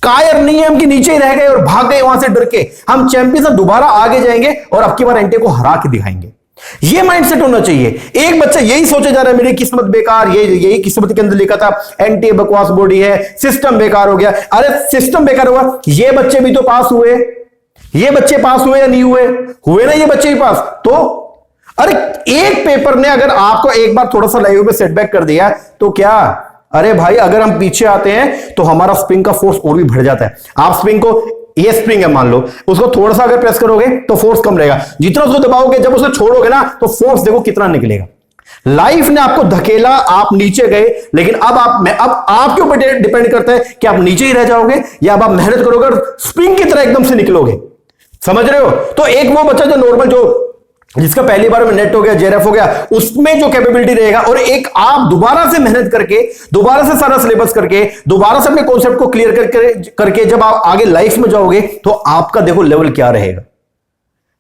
कायर नहीं है हम कि नीचे ही रह गए और भाग गए वहां से डर के। हम चैंपियंस, दोबारा आगे जाएंगे और अब की बार एंटी को हरा के दिखाएंगे। ये माइंडसेट होना चाहिए। एक बच्चा यही सोचे जा रहा है मेरी किस्मत बेकार, यही किस्मत के अंदर लिखा था एनटीए बकवास बॉडी है, सिस्टम बेकार हो गया। अरे सिस्टम बेकार हुआ, ये बच्चे भी तो पास हुए, ये बच्चे पास हुए या नहीं हुए? हुए ना ये बच्चे भी पास। तो अरे एक पेपर ने अगर आपको एक बार थोड़ा सा लाइव में सेटबैक कर दिया तो क्या, अरे भाई अगर हम पीछे आते हैं तो हमारा स्प्रिंग का फोर्स और भी बढ़ जाता है। आप स्प्रिंग को, ये स्प्रिंग है मान लो, उसको थोड़ा सा अगर प्रेस करोगे तो फोर्स कम रहेगा, जितना उसको दबाओगे जब उसे छोड़ोगे ना तो फोर्स देखो कितना निकलेगा। लाइफ ने आपको धकेला, आप नीचे गए, लेकिन अब आपके ऊपर डिपेंड करता है कि आप नीचे ही रह जाओगे या अब आप मेहनत करोगे और स्प्रिंग की तरह एकदम से निकलोगे। समझ रहे हो? तो एक वो बच्चा जो नॉर्मल, जो जिसका पहली बार में नेट हो गया, जेआरएफ हो गया, उसमें जो कैपेबिलिटी रहेगा, और एक आप दोबारा से मेहनत करके, दोबारा से सारा सिलेबस करके, दोबारा से अपने कॉन्सेप्ट को क्लियर करके जब आप आगे लाइफ में जाओगे तो आपका देखो लेवल क्या रहेगा।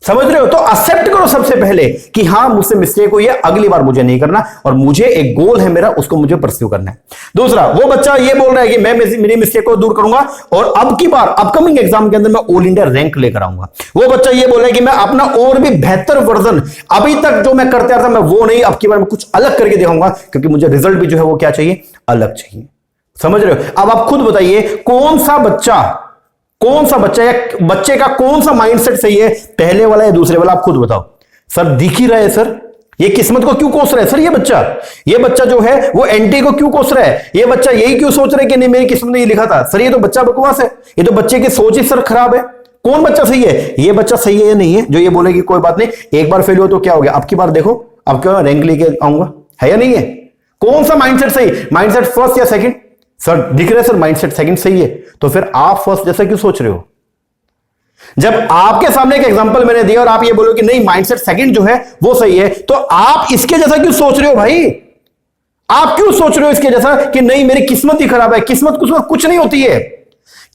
समझ रहे हो? तो एक्सेप्ट करो सबसे पहले कि हां मुझसे मिस्टेक हुई है, अगली बार मुझे नहीं करना, और मुझे एक गोल है मेरा, उसको मुझे परस्यू करना है। दूसरा, वो बच्चा ये बोल रहा है कि मैं मेरी मिस्टेक को दूर करूंगा और अब की बार अपकमिंग एग्जाम के अंदर मैं ऑल इंडिया रैंक लेकर आऊंगा। वो बच्चा ये बोल रहा है कि मैं अपना और भी बेहतर वर्जन, अभी तक जो मैं करते आ रहा था मैं वो नहीं, अब की बार मैं कुछ अलग करके दिखाऊंगा, क्योंकि मुझे रिजल्ट भी जो है वो क्या चाहिए, अलग चाहिए। समझ रहे हो? अब आप खुद बताइए कौन सा बच्चा या बच्चे का कौन सा माइंडसेट सही है, पहले वाला या दूसरे वाला? आप खुद बताओ। सर दिख ही रहा है सर, ये किस्मत को क्यों कोस रहा है सर? ये बच्चा जो है वो एंटी को क्यों कोस रहा है? ये बच्चा यही क्यों सोच रहा है कि नहीं मेरी किस्मत ने ये लिखा था? सर ये तो बच्चा बकवास है, ये तो बच्चे की सोच ही सर खराब है। कौन बच्चा सही है? ये बच्चा सही है या नहीं है जो ये बोले कि कोई बात नहीं, एक बार फेल हो तो क्या हो गया, अब की बार देखो, अब क्या रैंक लेके आऊंगा, है या नहीं है? कौन सा माइंडसेट सही? माइंडसेट फर्स्ट या सेकंड? सर दिख रहा है सर माइंडसेट सेकंड सही है, तो फिर आप फर्स्ट जैसा क्यों सोच रहे हो? जब आपके सामने एक एग्जांपल मैंने दिया और आप ये बोलो कि नहीं माइंडसेट सेकंड जो है वो सही है, तो आप इसके जैसा क्यों सोच रहे हो भाई? आप क्यों सोच रहे हो इसके जैसा कि नहीं मेरी किस्मत ही खराब है? किस्मत कुछ नहीं होती है।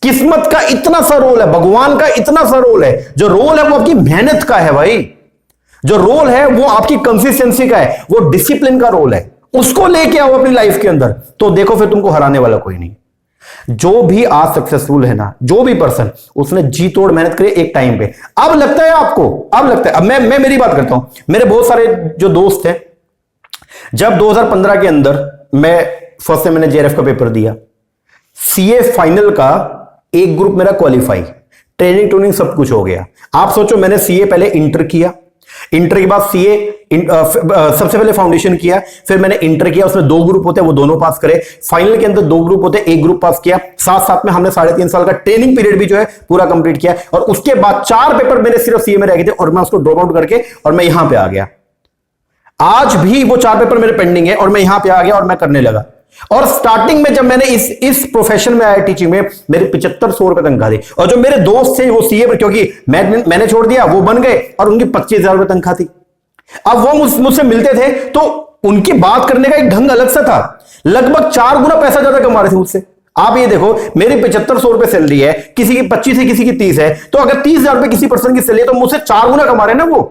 किस्मत का इतना सा रोल है, भगवान का इतना सा रोल है, जो रोल है वो आपकी मेहनत का है भाई, जो रोल है वो आपकी कंसिस्टेंसी का है, वो डिसिप्लिन का रोल है। उसको लेके आओ अपनी लाइफ के अंदर, तो देखो फिर तुमको हराने वाला कोई नहीं। जो भी आज सक्सेसफुल है ना, जो भी पर्सन, उसने जी तोड़ मेहनत करी एक टाइम पे। अब लगता है आपको, अब लगता है, अब मैं मेरी बात करता हूं, मेरे बहुत सारे जो दोस्त थे, जब 2015 के अंदर मैं फर्स्ट से मैंने जेआरएफ का पेपर दिया, सीए फाइनल का एक ग्रुप मेरा क्वालिफाई, ट्रेनिंग सब कुछ हो गया। आप सोचो मैंने सीए पहले इंटर किया, इंटर के बाद सीए सबसे पहले फाउंडेशन किया, फिर मैंने इंटर किया, उसमें 2 ग्रुप होते हैं वो दोनों पास करे, फाइनल के अंदर 2 ग्रुप होते हैं, एक ग्रुप पास किया, साथ साथ में हमने 3.5 साल का ट्रेनिंग पीरियड भी जो है पूरा कंप्लीट किया, और उसके बाद 4 पेपर मेरे सिर्फ सीए में रह गए थे और मैं उसको ड्रॉप आउट करके और मैं यहां पे आ गया। आज भी वो 4 पेपर मेरे पेंडिंग है और मैं यहां पे आ गया और मैं करने लगा। और स्टार्टिंग में जब मैंने इस प्रोफेशन में आया टीचिंग में, मेरे 7500 रुपए तनख्वाह थी, और जो मेरे दोस्त थे वो सीए पर, क्योंकि मैंने छोड़ दिया, वो बन गए और उनकी 25,000 रुपए तनख्वाह थी। अब वो मुझसे मिलते थे तो उनकी बात करने का एक ढंग अलग सा था, लगभग 4 गुना पैसा ज्यादा कमा रहे थे मुझसे। आप ये देखो मेरी 7500 रुपए सैलरी है, किसी की 25 है, किसी की 30 है, तो अगर 30,000 रुपए किसी पर्सन की सैलरी है तो मुझसे 4 गुना कमा रहे हैं ना वो,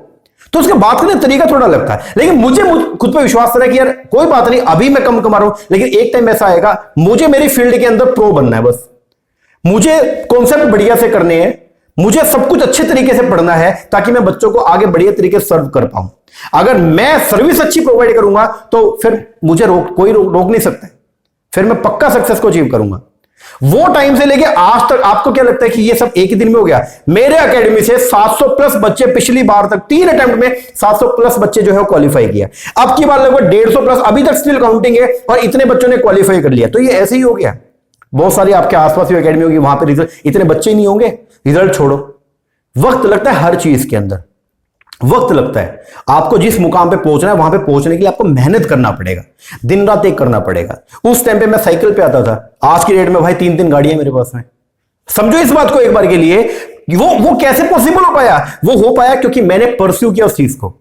तो उसके बात करने का तरीका थोड़ा लगता है। लेकिन मुझे खुद पे विश्वास था कि यार कोई बात नहीं, अभी मैं कम कमा रहा हूं, लेकिन एक टाइम ऐसा आएगा, मुझे मेरी फील्ड के अंदर प्रो बनना है। बस मुझे कॉन्सेप्ट बढ़िया से करने हैं, मुझे सब कुछ अच्छे तरीके से पढ़ना है, ताकि मैं बच्चों को आगे बढ़िया तरीके से सर्व कर पाऊं। अगर मैं सर्विस अच्छी प्रोवाइड करूंगा तो फिर मुझे कोई रोक नहीं सकता, फिर मैं पक्का सक्सेस को अचीव करूंगा। वो टाइम से लेके आज तक आपको क्या लगता है कि ये सब एक ही दिन में हो गया? मेरे एकेडमी से 700 प्लस बच्चे, पिछली बार तक 3 अटेम्प्ट में 700 प्लस बच्चे जो है क्वालिफाई किया, अब की बार लगभग 150 प्लस, अभी तक स्टिल काउंटिंग है, और इतने बच्चों ने क्वालिफाई कर लिया। तो ये ऐसे ही हो गया। बहुत सारी आपके आसपास भी एकेडमी होगी, वहां पे रिजल्ट, इतने बच्चे ही नहीं होंगे, रिजल्ट छोड़ो। वक्त लगता है हर चीज के अंदर, वक्त लगता है। आपको जिस मुकाम पे पहुंचना है वहां पे पहुंचने के लिए आपको मेहनत करना पड़ेगा, दिन रात एक करना पड़ेगा। उस टाइम पे मैं साइकिल पे आता था, आज की डेट में भाई 3-3 गाड़ियां मेरे पास में। समझो इस बात को एक बार के लिए, वो कैसे पॉसिबल हो पाया? वो हो पाया क्योंकि मैंने परस्यू किया उस चीज को।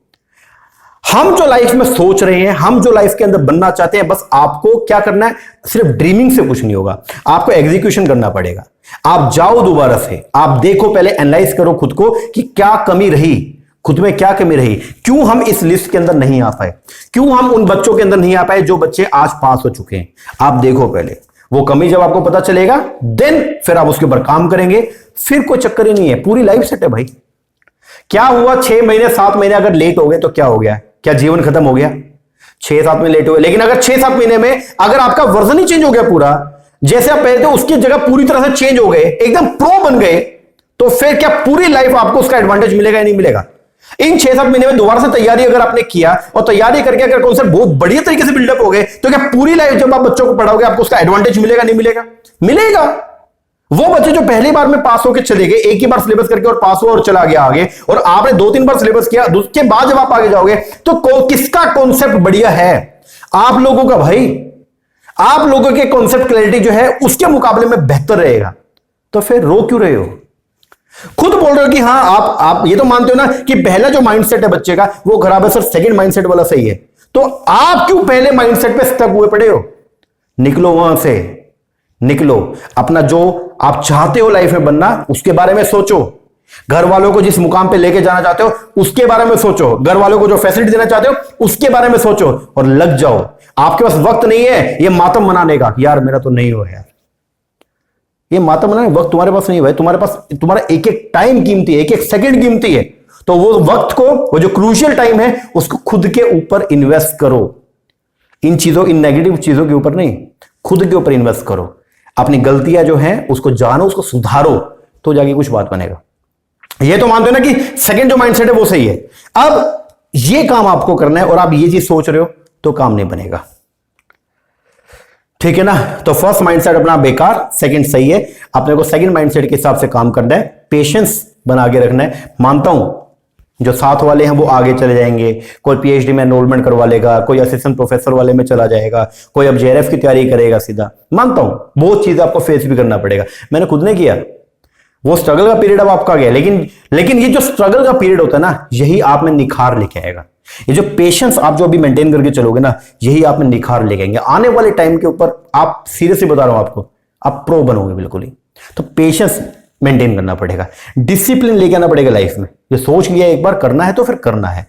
हम जो लाइफ में सोच रहे हैं, हम जो लाइफ के अंदर बनना चाहते हैं, बस आपको क्या करना है, सिर्फ ड्रीमिंग से कुछ नहीं होगा, आपको एग्जीक्यूशन करना पड़ेगा। आप जाओ दोबारा से, आप देखो, पहले एनालाइज करो खुद को कि क्या कमी रही, खुद में क्या कमी रही, क्यों हम इस लिस्ट के अंदर नहीं आ पाए, क्यों हम उन बच्चों के अंदर नहीं आ पाए जो बच्चे आज पास हो चुके हैं। आप देखो पहले, वो कमी जब आपको पता चलेगा, देन फिर आप उसके ऊपर काम करेंगे, फिर कोई चक्कर ही नहीं है, पूरी लाइफ सेट है भाई। क्या हुआ, 6 महीने 7 महीने अगर लेट हो गए तो क्या हो गया? क्या जीवन खत्म हो गया? 6-7 महीने लेट हो गए, लेकिन अगर 6-7 महीने में अगर आपका वर्जन ही चेंज हो गया पूरा, जैसे आप पहले थे उसकी जगह पूरी तरह से चेंज हो गए, एकदम प्रो बन गए, तो फिर क्या पूरी लाइफ आपको उसका एडवांटेज मिलेगा या नहीं मिलेगा? इन 6-7 महीने में दोबारा से तैयारी अगर आपने किया और तैयारी करके अगर कॉन्सेप्ट बहुत बढ़िया तरीके से बिल्डअप हो गए, तो क्या पूरी लाइफ जब आप बच्चों को पढ़ाओगे आपको उसका एडवांटेज मिलेगा नहीं मिलेगा? मिलेगा। वो बच्चे जो पहली बार में पास होकर चले गए, एक ही बार सिलेबस करके और पास हुआ और चला गया आगे, और आपने 2-3 बार सिलेबस किया, उसके बाद जब आप आगे जाओगे तो किसका कॉन्सेप्ट बढ़िया है? आप लोगों का भाई। आप लोगों के कॉन्सेप्ट क्लैरिटी जो है उसके मुकाबले में बेहतर रहेगा। तो फिर रो क्यों रहे हो? खुद बोल रहे हो कि हाँ आप ये तो मानते हो ना कि पहला जो माइंडसेट है बच्चे का वो खराब है सर, सेकंड माइंडसेट वाला सही है, तो आप क्यों पहले माइंडसेट पे स्टक हुए पड़े हो? निकलो वहां से, निकलो। अपना जो आप चाहते हो लाइफ में बनना उसके बारे में सोचो। घर वालों को जिस मुकाम पे लेके जाना चाहते हो उसके बारे में सोचो। घर वालों को जो फैसिलिटी देना चाहते हो उसके बारे में सोचो और लग जाओ। आपके पास वक्त नहीं है ये मातम मनाने का, यार मेरा तो नहीं हो यार, ये मातम मनाने वक्त तुम्हारे पास नहीं है भाई। तुम्हारे पास तुम्हारा एक एक टाइम कीमती है, एक एक सेकंड कीमती है। तो वो वक्त को, वो जो क्रूशियल टाइम है उसको खुद के ऊपर इन्वेस्ट करो। इन चीजों, इन नेगेटिव चीजों के ऊपर नहीं, खुद के ऊपर इन्वेस्ट करो। अपनी गलतियां जो हैं उसको जानो, उसको सुधारो, तो जाके कुछ बात बनेगा। ये तो मानते हो ना कि सेकंड जो माइंडसेट है वो सही है। अब ये काम आपको करना है और आप ये चीज सोच रहे हो तो काम नहीं बनेगा, ठीक है ना? तो फर्स्ट माइंडसेट अपना बेकार, सेकंड सही है। अपने को सेकंड माइंडसेट के हिसाब से काम करना है, पेशेंस बना के रखना है। मानता हूं जो साथ वाले हैं वो आगे चले जाएंगे, कोई पीएचडी में एनरोलमेंट करवा लेगा, कोई असिस्टेंट प्रोफेसर वाले में चला जाएगा, कोई अब जेआरएफ की तैयारी करेगा सीधा। मानता हूं बहुत चीजें आपको फेस भी करना पड़ेगा, मैंने खुद ने किया। वो स्ट्रगल का पीरियड अब आपका गया, लेकिन ये जो स्ट्रगल का पीरियड होता है ना, यही आप में निखार लेके आएगा। ये जो पेशेंस आप जो अभी मेंटेन करके चलोगे ना, यही आप में निखार लेके आएंगे। आने वाले टाइम के ऊपर आप, सीरियसली बता रहा हूं आपको, आप प्रो बनोगे बिल्कुल ही। तो पेशेंस मेंटेन करना पड़ेगा, डिसिप्लिन लेके आना पड़ेगा लाइफ में। ये सोच लिया एक बार करना है तो फिर करना है,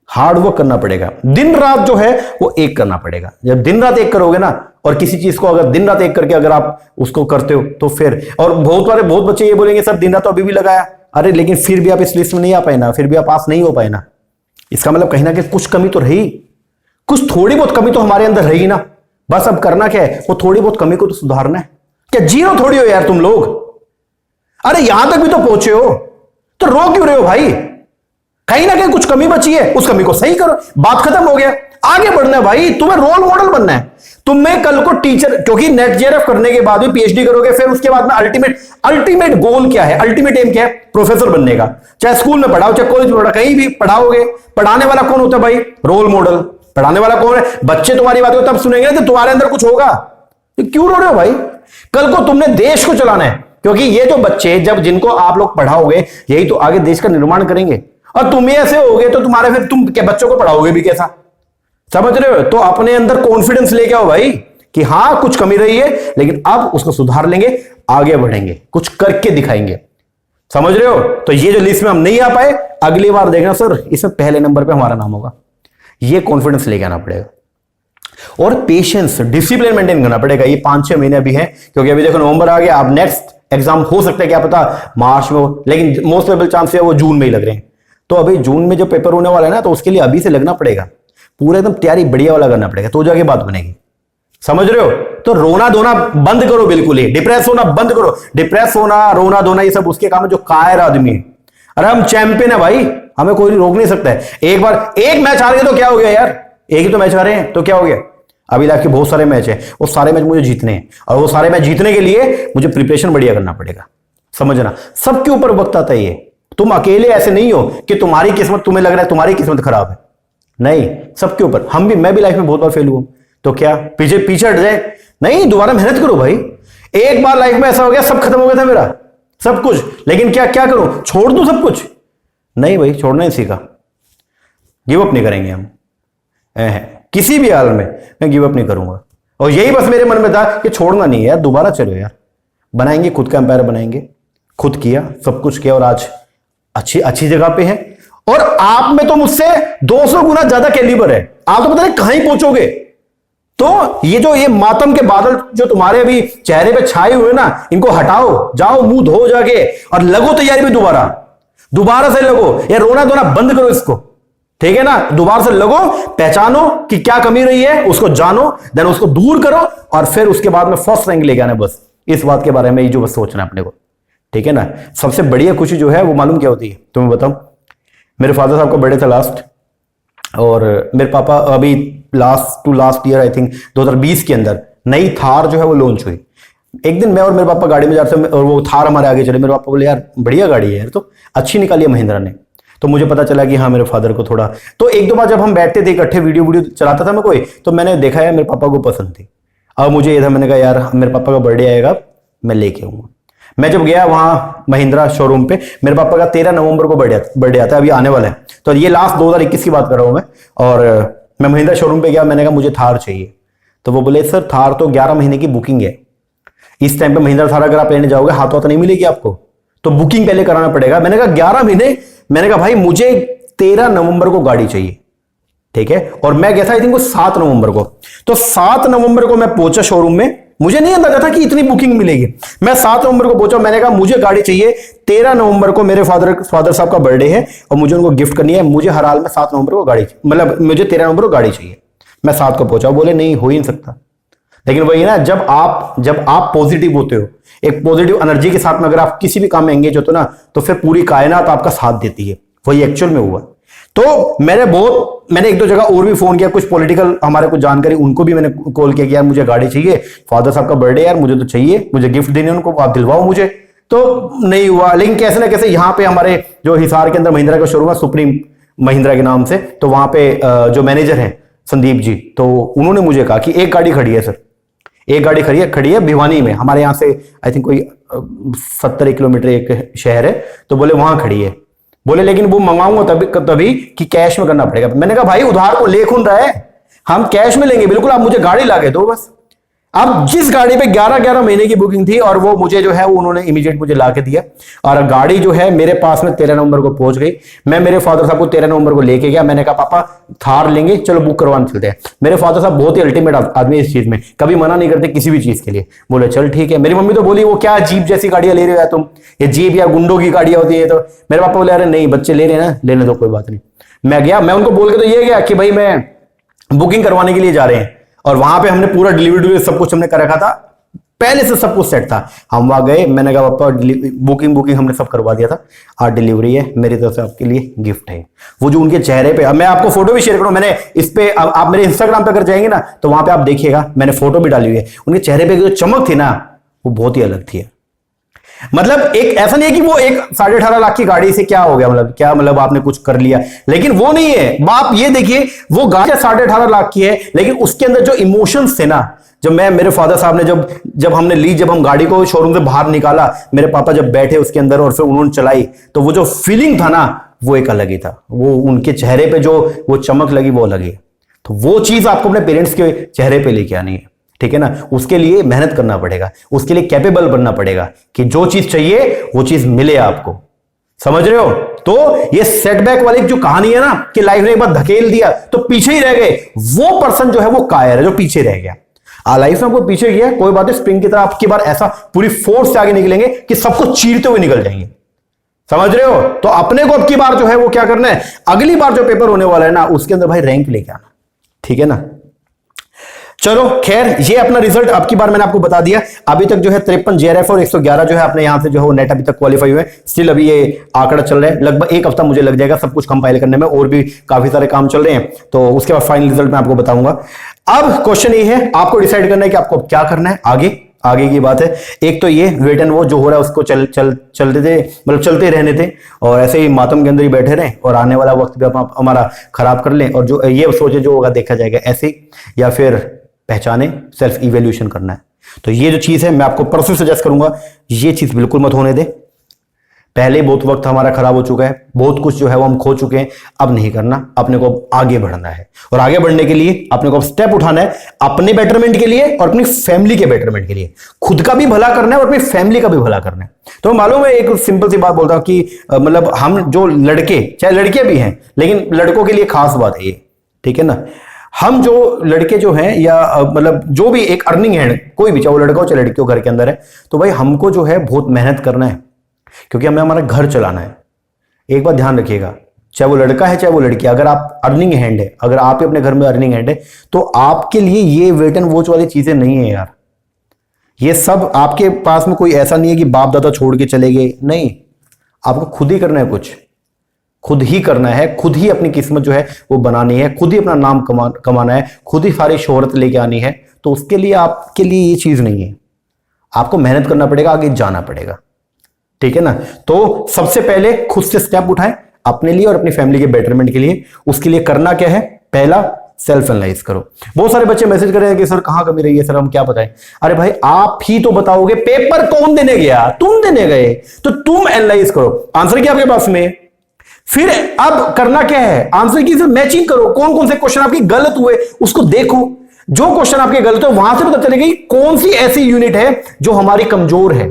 हार्ड वर्क करना पड़ेगा। दिन रात जो है वो एक करना पड़ेगा। जब दिन रात एक करोगे ना, और किसी चीज को अगर दिन रात एक करके अगर आप उसको करते हो तो फिर, और बहुत बच्चे ये बोलेंगे सर दिन रात तो अभी भी लगाया, अरे लेकिन फिर भी आप इस लिस्ट में नहीं आ पाए ना, फिर भी आप पास नहीं हो पाए ना। इसका मतलब कहीं ना कहीं कुछ कमी तो रही, कुछ थोड़ी बहुत कमी तो हमारे अंदर रही ना। बस अब करना क्या है, वो थोड़ी बहुत कमी को तो सुधारना है। क्या जीरो थोड़ी हो यार तुम लोग? अरे यहां तक भी तो पहुंचे हो, तो रो क्यों रहे हो भाई? कहीं ना कहीं कुछ कमी बची है, उस कमी को सही करो, बात खत्म हो गया। आगे बढ़ना है भाई, तुम्हें रोल मॉडल बनना है। तुम्हें कल को टीचर, क्योंकि नेट जेआरएफ करने के बाद भी पीएचडी करोगे, फिर उसके बाद में अल्टीमेट गोल क्या है, अल्टीमेट एम क्या है? प्रोफेसर बनने का। चाहे स्कूल में पढ़ाओ, चाहे कॉलेज में पढ़ाओ, कहीं भी पढ़ाओगे। पढ़ाने वाला कौन होता है भाई? Role model. पढ़ाने वाला कौन है? बच्चे तुम्हारी बात को तब सुनेंगे ना तो तुम्हारे अंदर कुछ होगा। तो क्यों रो रहे हो भाई? कल को तुमने देश को चलाना है, क्योंकि ये जो बच्चे जब जिनको आप लोग पढ़ाओगे यही तो आगे देश का निर्माण करेंगे। और तुम ही ऐसे होगे तो तुम्हारे, फिर तुम क्या बच्चों को पढ़ाओगे भी कैसा? समझ रहे हो? तो अपने अंदर कॉन्फिडेंस लेके आओ भाई कि हाँ कुछ कमी रही है, लेकिन अब उसको सुधार लेंगे, आगे बढ़ेंगे, कुछ करके दिखाएंगे। समझ रहे हो? तो ये जो लिस्ट में हम नहीं आ पाए, अगली बार देखना सर इसमें पहले नंबर पे हमारा नाम होगा। ये कॉन्फिडेंस लेके आना पड़ेगा और पेशेंस, डिसिप्लिन मेंटेन करना पड़ेगा। ये 5-6 महीने अभी है, क्योंकि अभी देखो नवंबर आ गया। अब नेक्स्ट एग्जाम हो सकता है क्या पता मार्च में हो, लेकिन मोस्ट प्रोबेबल चांस है वो जून में ही लग रहे हैं। तो अभी जून में जो पेपर होने वाला है ना, तो उसके लिए अभी से लगना पड़ेगा, पूरा एकदम तैयारी बढ़िया वाला करना पड़ेगा, तो जाके बात बनेगी। समझ रहे हो? तो रोना धोना बंद करो, बिल्कुल ही डिप्रेस होना बंद करो। डिप्रेस होना, रोना धोना, ये सब उसके काम है जो कायर आदमी है। अरे हम चैंपियन है भाई, हमें कोई रोक नहीं सकता है। एक बार एक मैच हार गए तो क्या हो गया यार? एक ही तो मैच हारे हैं तो क्या हो गया? अभी लाइफ के बहुत सारे मैच है, वो सारे मैच मुझे जीतने हैं, और वो सारे मैच जीतने के लिए मुझे प्रिपरेशन बढ़िया करना पड़ेगा। समझना, सबके ऊपर वक्त आता है। ये तुम अकेले ऐसे नहीं हो कि तुम्हारी किस्मत, तुम्हें लग रहा है तुम्हारी किस्मत खराब है, नहीं, सबके ऊपर। मैं भी लाइफ में बहुत बार फेल हुआ, तो क्या पीछे हट जाए? नहीं, दोबारा मेहनत करो भाई। एक बार लाइफ में ऐसा हो गया, सब खत्म हो गया था मेरा, सब कुछ, लेकिन क्या करूं? छोड़ दूं सब कुछ? नहीं भाई, छोड़ना ही सीखा। गिव अप नहीं करेंगे हम, किसी भी हाल में मैं गिव अप नहीं करूंगा। और यही बस मेरे मन में था कि छोड़ना नहीं है यार, दोबारा चलो यार, बनाएंगे खुद का एम्पायर, बनाएंगे। खुद किया, सब कुछ किया, और आज अच्छी जगह पे है। और आप में तो मुझसे 200 गुना ज्यादा कैलिबर है, आप तो पता नहीं कहां पहुंचोगे। तो ये मातम के बादल जो तुम्हारे अभी चेहरे पे छाए हुए ना, इनको हटाओ, जाओ मुंह धो जाके और लगो तैयारी में दोबारा। दोबारा से लगो, ये रोना धोना बंद करो इसको, ठीक है ना। दोबारा से लगो, पहचानो कि क्या कमी रही है, उसको जानो, देन उसको दूर करो, और फिर उसके बाद में फर्स्ट रैंक लेके आना। बस इस बात के बारे में ही जो बस सोचना है अपने को, ठीक है ना। सबसे बढ़िया खुशी जो है वो मालूम क्या होती है तुम्हें बताऊं। मेरे फादर साहब का बर्थडे था लास्ट, और मेरे पापा अभी लास्ट ईयर आई थिंक 2020 के अंदर नई थार जो है वो लॉन्च हुई। एक दिन मैं और मेरे पापा गाड़ी में जाते हैं और वो थार हमारे आगे चले। मेरे पापा बोले यार बढ़िया गाड़ी है यार, तो अच्छी निकाली है महिंद्रा ने। तो मुझे पता चला कि हाँ मेरे फादर को थोड़ा, तो एक दो बार जब हम बैठते थे इकट्ठे, वीडियो चलाता था मैं कोई, तो मैंने देखा है मेरे पापा को पसंद थी। अब मुझे ये था, मैंने कहा यार मेरे पापा का बर्थडे आएगा, मैं लेके आऊंगा। मैं जब गया वहां महिंद्रा शोरूम पे, मेरे पापा का 13 नवंबर को बर्थडे आता है, अभी आने वाला है। तो ये लास्ट 2021 की बात कर रहा हूं मैं। और मैं महिंद्रा शोरूम पे गया, मैंने कहा मुझे थार चाहिए। तो वो बोले सर थार तो 11 महीने की बुकिंग है, इस टाइम पे महिंद्रा थार अगर आप लेने जाओगे हाथों हाथ नहीं मिलेगी आपको, तो बुकिंग पहले कराना पड़ेगा। मैंने कहा 11 महीने, मैंने कहा भाई मुझे 13 नवंबर को गाड़ी चाहिए, ठीक है। और मैं गया था आई थिंक 7 नवंबर को। तो 7 नवंबर को मैं पहुंचा शोरूम में, मुझे नहीं अंदाजा था कि इतनी बुकिंग मिलेगी। मैं 7 नवंबर को पहुंचा, मैंने कहा मुझे गाड़ी चाहिए, 13 नवंबर को मेरे फादर साहब का बर्थडे है और मुझे उनको गिफ्ट करनी है, मुझे हर हाल में 7 नवंबर को गाड़ी, मतलब मुझे 13 नवंबर को गाड़ी चाहिए। मैं 7 को पहुंचा, बोले नहीं हो ही नहीं सकता। लेकिन वही ना, जब आप पॉजिटिव होते हो, एक पॉजिटिव एनर्जी के साथ में अगर आप किसी भी काम में एंगेज होते हो ना, तो फिर पूरी कायनात आपका साथ देती है। वही एक्चुअल में हुआ। तो मैंने एक दो जगह और भी फोन किया, कुछ पॉलिटिकल हमारे कुछ जानकारी, उनको भी मैंने कॉल किया कि यार मुझे गाड़ी चाहिए, फादर साहब का बर्थडे यार, मुझे तो चाहिए, मुझे गिफ्ट देने उनको, आप दिलवाओ मुझे। तो नहीं हुआ। लेकिन कैसे ना कैसे यहाँ पे हमारे जो हिसार के अंदर महिंद्रा का शोरूम है, सुप्रीम महिंद्रा के नाम से, तो वहां पे जो मैनेजर है संदीप जी, तो उन्होंने मुझे कहा कि एक गाड़ी खड़ी है सर, एक गाड़ी खड़ी है भिवानी में, हमारे यहां से आई थिंक कोई 70 किलोमीटर एक शहर है, तो बोले वहां खड़ी है। बोले लेकिन वो मंगवाऊंगा तभी कि कैश में करना पड़ेगा। मैंने कहा भाई उधार को ले कौन रहा है, हम कैश में लेंगे बिल्कुल, आप मुझे गाड़ी लाके दो बस। अब जिस गाड़ी पे 11 महीने की बुकिंग थी, और वो मुझे जो है वो उन्होंने इमीडिएट मुझे ला के दिया, और गाड़ी जो है मेरे पास में 13 नवंबर को पहुंच गई। मैं मेरे फादर साहब को 13 नवंबर को लेके गया, मैंने कहा पापा थार लेंगे, चलो बुक करवाने चलते हैं। मेरे फादर साहब बहुत ही अल्टीमेट आदमी इस चीज में, कभी मना नहीं करते किसी भी चीज के लिए। बोले चल ठीक है। मेरी मम्मी तो बोली वो क्या जीप जैसी गाड़ियां ले रहे हो तुम, ये जीप या गुंडों की गाड़ियां होती है। तो मेरे पापा बोले अरे नहीं बच्चे ले रहे हैं ना, लेने दो कोई बात नहीं। मैं गया, मैं उनको बोल के तो ये गया कि भाई मैं बुकिंग करवाने के लिए जा रहे हैं, और वहां पे हमने पूरा डिलीवरी सब कुछ हमने कर रखा था, पहले से सब कुछ सेट था। हम वहां गए, मैंने कहा पापा बुकिंग हमने सब करवा दिया था, आज डिलीवरी है, मेरी तरफ से आपके लिए गिफ्ट है। वो जो उनके चेहरे पे, अब मैं आपको फोटो भी शेयर करूं, मैंने इस पे, आप मेरे इंस्टाग्राम पे अगर जाएंगे ना तो वहां पे आप देखिएगा, मैंने फोटो भी डाली हुई है। उनके चेहरे पे जो चमक थी ना वो बहुत ही अलग थी। मतलब एक ऐसा नहीं है कि वो एक 18.5 लाख की गाड़ी से क्या हो गया, मतलब आपने कुछ कर लिया, लेकिन वो नहीं है। आप ये देखिए वो गाड़ी 18.5 लाख की है, लेकिन उसके अंदर जो इमोशंस थे ना, जब मेरे फादर साहब ने जब हमने ली, जब हम गाड़ी को शोरूम से बाहर निकाला, मेरे पापा जब बैठे उसके अंदर और फिर उन्होंने चलाई, तो वो जो फीलिंग था ना वो एक अलग ही था। वो उनके चेहरे पे जो वो चमक लगी वो अलग ही। तो वो चीज आपको अपने पेरेंट्स के चेहरे पे लेके आनी है, ठीक है ना। उसके लिए मेहनत करना पड़ेगा, उसके लिए कैपेबल बनना पड़ेगा कि जो चीज चाहिए वो चीज मिले आपको, समझ रहे हो। तो ये सेटबैक वाली जो कहानी है ना कि लाइफ ने एक बार धकेल दिया तो पीछे ही रह गए, वो पर्सन जो है वो कायर है जो पीछे रह गया। लाइफ में आपको पीछे गया कोई बात नहीं, स्प्रिंग की तरह आपकी बार ऐसा पूरी फोर्स से आगे निकलेंगे कि सबको चीरते हुए निकल जाएंगे, समझ रहे हो। तो अपने को अब की बार जो है वो क्या करना है, अगली बार जो पेपर होने वाला है ना उसके अंदर भाई रैंक लेके आना, ठीक है ना। चलो खैर, ये अपना रिजल्ट अब की बार मैंने आपको बता दिया। अभी तक जो है 53 जेआरएफ और 111 जो है अपने यहां से जो है वो नेट अभी तक क्वालिफाई हुए। स्टिल अभी ये आंकड़ा चल रहा है, लगभग 1 हफ्ता मुझे लग जाएगा सब कुछ कंपाइल करने में, और भी काफी सारे काम चल रहे हैं, तो उसके बाद फाइनल रिजल्ट मैं आपको बताऊंगा। अब क्वेश्चन ये है, आपको डिसाइड करना है कि आपको क्या करना है आगे की बात है। एक तो ये वेट एंड वो जो हो रहा है उसको चलते थे, मतलब चलते रहने थे, और ऐसे ही मातम के अंदर ही बैठे रहे और आने वाला वक्त भी हमारा खराब कर लें, और जो ये सोचे जो होगा देखा जाएगा ऐसे, या फिर पहचाने, सेल्फ इवेल्यूशन करना है। तो ये जो चीज है मैं आपको पर्सनली सजेस्ट करूंगा, ये चीज बिल्कुल मत होने दे। पहले बहुत वक्त हमारा खराब हो चुका है, बहुत कुछ जो है वो हम खो चुके हैं, अब नहीं करना, अपने को आगे बढ़ना है। और आगे बढ़ने के लिए अपने को स्टेप उठाना है अपने बेटरमेंट के लिए और अपनी फैमिली के बेटरमेंट के लिए। खुद का भी भला करना है और अपनी फैमिली का भी भला करना है। तो मालूम है, एक सिंपल सी बात बोलता हूं कि मतलब हम जो लड़के, चाहे लड़कियां भी हैं, लेकिन लड़कों के लिए खास बात है ये, ठीक है ना। हम जो लड़के जो हैं, या मतलब जो भी एक अर्निंग है, कोई भी, चाहे वो लड़का हो चाहे लड़की हो, घर के अंदर है, तो भाई हमको जो है बहुत मेहनत करना है, क्योंकि हमें हमारा घर चलाना है। एक बात ध्यान रखिएगा, चाहे वो लड़का है चाहे वो लड़की, अगर आप अर्निंग हैंड है, अगर आप अपने घर में अर्निंग हैंड है, तो आपके लिए ये वेट एंड वॉच वाली चीजें नहीं है यार। ये सब आपके पास में कोई ऐसा नहीं है कि बाप दादा छोड़ के चले गए, नहीं, आपको खुद ही करना है, कुछ खुद ही करना है, खुद ही अपनी किस्मत जो है वो बनानी है, खुद ही अपना नाम कमाना है, खुद ही सारी शोहरत लेके आनी है। तो उसके लिए आपके लिए ये चीज नहीं है, आपको मेहनत करना पड़ेगा, आगे जाना पड़ेगा, ठीक है ना। तो सबसे पहले खुद से स्टेप उठाएं अपने लिए और अपनी फैमिली के बेटरमेंट के लिए। उसके लिए करना क्या है, पहला सेल्फ एनालाइज करो। बहुत सारे बच्चे मैसेज कर रहे हैं कि सर कहां कमी रही है, सर हम क्या बताएं। अरे भाई आप ही तो बताओगे, पेपर कौन देने गया, तुम देने गए, तो तुम एनालाइज करो, आंसर क्या आपके पास में। फिर अब करना क्या है, आंसर की मैचिंग करो, कौन कौन से क्वेश्चन आपके गलत हुए उसको देखो, जो क्वेश्चन आपके गलत है वहां से पता चलेगा कि कौन सी ऐसी यूनिट है जो हमारी कमजोर है,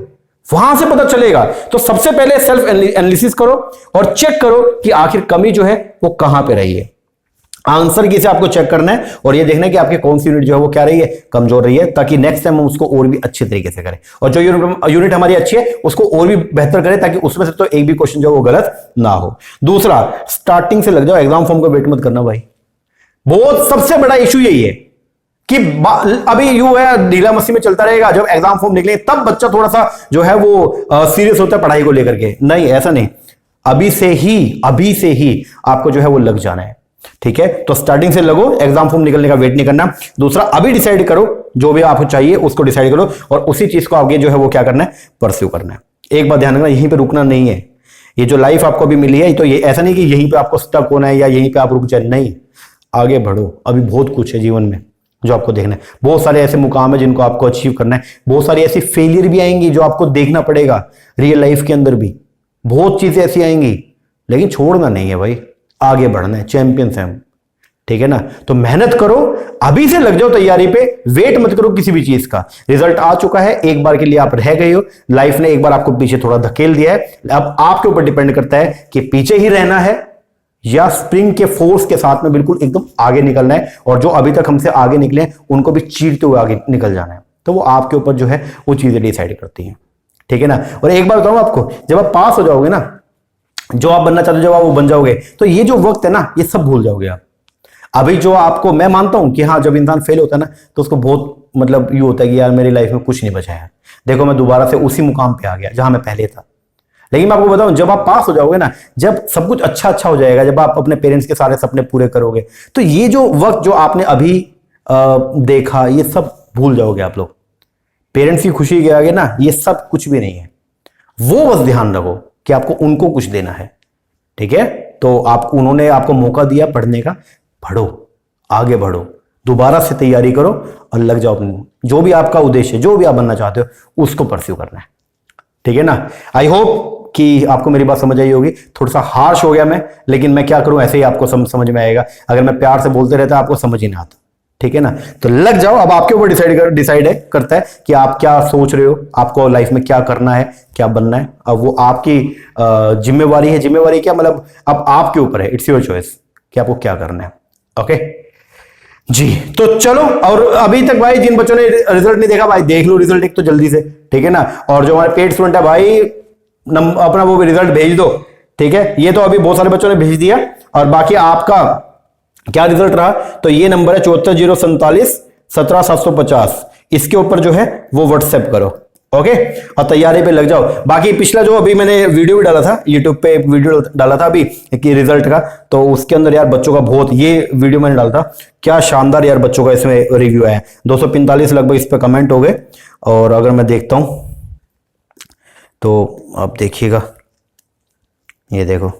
वहां से पता चलेगा। तो सबसे पहले सेल्फ एनालिसिस करो और चेक करो कि आखिर कमी जो है वो कहां पे रही है। आंसर की से आपको चेक करना है और ये देखना है कि आपकी कौन सी यूनिट जो है वो क्या रही है, कमजोर रही है, ताकि नेक्स्ट टाइम हम उसको और भी अच्छे तरीके से करें, और जो यूनिट हमारी अच्छी है उसको और भी बेहतर करें, ताकि उसमें से तो एक भी क्वेश्चन जो है वो गलत ना हो। दूसरा, स्टार्टिंग से लग जाओ, एग्जाम फॉर्म का वेट मत करना भाई। बहुत सबसे बड़ा इशू यही है कि अभी यू है ढीला मस्ती में चलता रहेगा, जब एग्जाम फॉर्म निकले तब बच्चा थोड़ा सा जो है वो सीरियस होता है पढ़ाई को लेकर के। नहीं, ऐसा नहीं, अभी से ही आपको जो है वो लग जाना है, ठीक है। तो स्टार्टिंग से लगो, एग्जाम फॉर्म निकलने का वेट नहीं करना। दूसरा, अभी डिसाइड करो, जो भी आपको चाहिए उसको डिसाइड करो और उसी चीज को आगे जो है वो क्या करना है, परस्यू करना है। एक बात ध्यान रखना, यहीं पे रुकना नहीं है। ये जो लाइफ आपको अभी मिली है, तो ये ऐसा नहीं कि यहीं पे आपको स्टक होना है या यहीं पे आप रुक जाए, नहीं, आगे बढ़ो। अभी बहुत कुछ है जीवन में जो आपको देखना है, बहुत सारे ऐसे मुकाम है जिनको आपको अचीव करना है, बहुत सारी ऐसी फेलियर भी आएंगी जो आपको देखना पड़ेगा। रियल लाइफ के अंदर भी बहुत चीजें ऐसी आएंगी, लेकिन छोड़ना नहीं है भाई, आगे बढ़ना है, चैंपियंस हैं हम, ठीक है ना। तो मेहनत करो, अभी से लग जाओ तैयारी पे, वेट मत करो किसी भी चीज का। रिजल्ट आ चुका है, एक बार के लिए आप रह गए हो, लाइफ ने एक बार आपको पीछे थोड़ा धकेल दिया है, अब आपके ऊपर डिपेंड करता है कि पीछे ही रहना है या स्प्रिंग के फोर्स के साथ में बिल्कुल एकदम आगे निकलना है, और जो अभी तक हमसे आगे निकले हैं उनको भी चीरते हुए आगे निकल जाना है। तो वो आपके ऊपर जो है वो चीजें डिसाइड करती हैं, ठीक है ना। और एक बार बताऊं आपको, जब आप पास हो जाओगे ना, जो आप बनना चाहते हो जब आप वो बन जाओगे, तो ये जो वक्त है ना, ये सब भूल जाओगे आप। अभी जो आपको, मैं मानता हूं कि हाँ, जब इंसान फेल होता है ना तो उसको बहुत मतलब ये होता है कि यार मेरी लाइफ में कुछ नहीं बचा है, देखो मैं दोबारा से उसी मुकाम पे आ गया जहां मैं पहले था। लेकिन मैं आपको बताऊं, जब आप पास हो जाओगे ना, जब सब कुछ अच्छा हो जाएगा, जब आप अपने पेरेंट्स के सारे सपने पूरे करोगे, तो ये जो वक्त जो आपने अभी देखा, ये सब भूल जाओगे आप लोग। पेरेंट्स की खुशी के आगे ना ये सब कुछ भी नहीं है। वो बस ध्यान रखो कि आपको उनको कुछ देना है, ठीक है। तो उन्होंने आपको मौका दिया पढ़ने का, पढ़ो, आगे बढ़ो, दोबारा से तैयारी करो और लग जाओ अपने, जो भी आपका उद्देश्य है, जो भी आप बनना चाहते हो उसको परस्यू करना है, ठीक है ना। आई होप कि आपको मेरी बात समझ आई होगी। थोड़ा सा हार्श हो गया मैं, लेकिन मैं क्या करूं, ऐसे ही आपको समझ में आएगा। अगर मैं प्यार से बोलते रहता आपको समझ ही नहीं आता, ठीक है ना। तो लग जाओ, अब आपके ऊपर डिसाइड करता है कि आप क्या सोच रहे हो, आपको लाइफ में क्या करना है, क्या बनना है। अब वो आपकी जिम्मेवारी है, जिम्मेवारी क्या मतलब, अब आपके ऊपर है, इट्स योर चॉइस कि आपको क्या करना है। ओके जी, तो चलो। और अभी तक भाई जिन बच्चों ने रिजल्ट नहीं देखा, भाई देख लो रिजल्ट एक तो जल्दी से, ठीक है ना। और जो हमारे पेड स्टूडेंट है भाई, अपना वो रिजल्ट भेज दो, ठीक है। ये तो अभी बहुत सारे बच्चों ने भेज दिया, और बाकी आपका क्या रिजल्ट रहा, तो ये नंबर है 74,047 17,750, इसके ऊपर जो है वो व्हाट्सएप करो, ओके, और तैयारी पे लग जाओ। बाकी पिछला जो अभी मैंने वीडियो भी डाला था, यूट्यूब पे एक वीडियो डाला था अभी कि रिजल्ट का, तो उसके अंदर यार बच्चों का बहुत, ये वीडियो मैंने डाला था, क्या शानदार यार बच्चों का इसमें रिव्यू आया, 245 लगभग इस पे कमेंट हो गए। और अगर मैं देखता हूं तो आप देखिएगा, ये देखो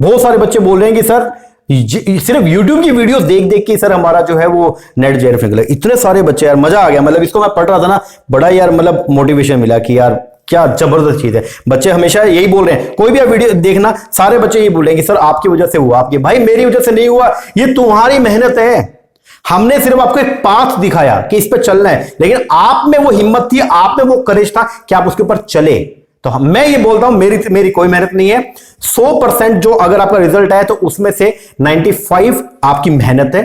बहुत सारे बच्चे बोल रहे हैं कि सर सिर्फ YouTube की वीडियोस देख देख के सर हमारा जो है वो नेट जेआरएफ निकला। इतने सारे बच्चे यार, मजा आ गया। मतलब इसको मैं पढ़ रहा था ना, बड़ा यार मतलब मोटिवेशन मिला कि यार क्या जबरदस्त चीज है। बच्चे हमेशा यही बोल रहे हैं, कोई भी आप वीडियो देखना, सारे बच्चे यही बोल रहे हैं कि सर आपकी वजह से हुआ। आपकी भाई मेरी वजह से नहीं हुआ, ये तुम्हारी मेहनत है। हमने सिर्फ आपको एक पाथ दिखाया कि इस पर चलना है, लेकिन आप में वो हिम्मत थी, आप में वो करेज था कि आप उसके ऊपर चले। तो मैं ये बोलता हूं मेरी कोई मेहनत नहीं है। 100% जो अगर आपका रिजल्ट है तो उसमें से 95 आपकी मेहनत है,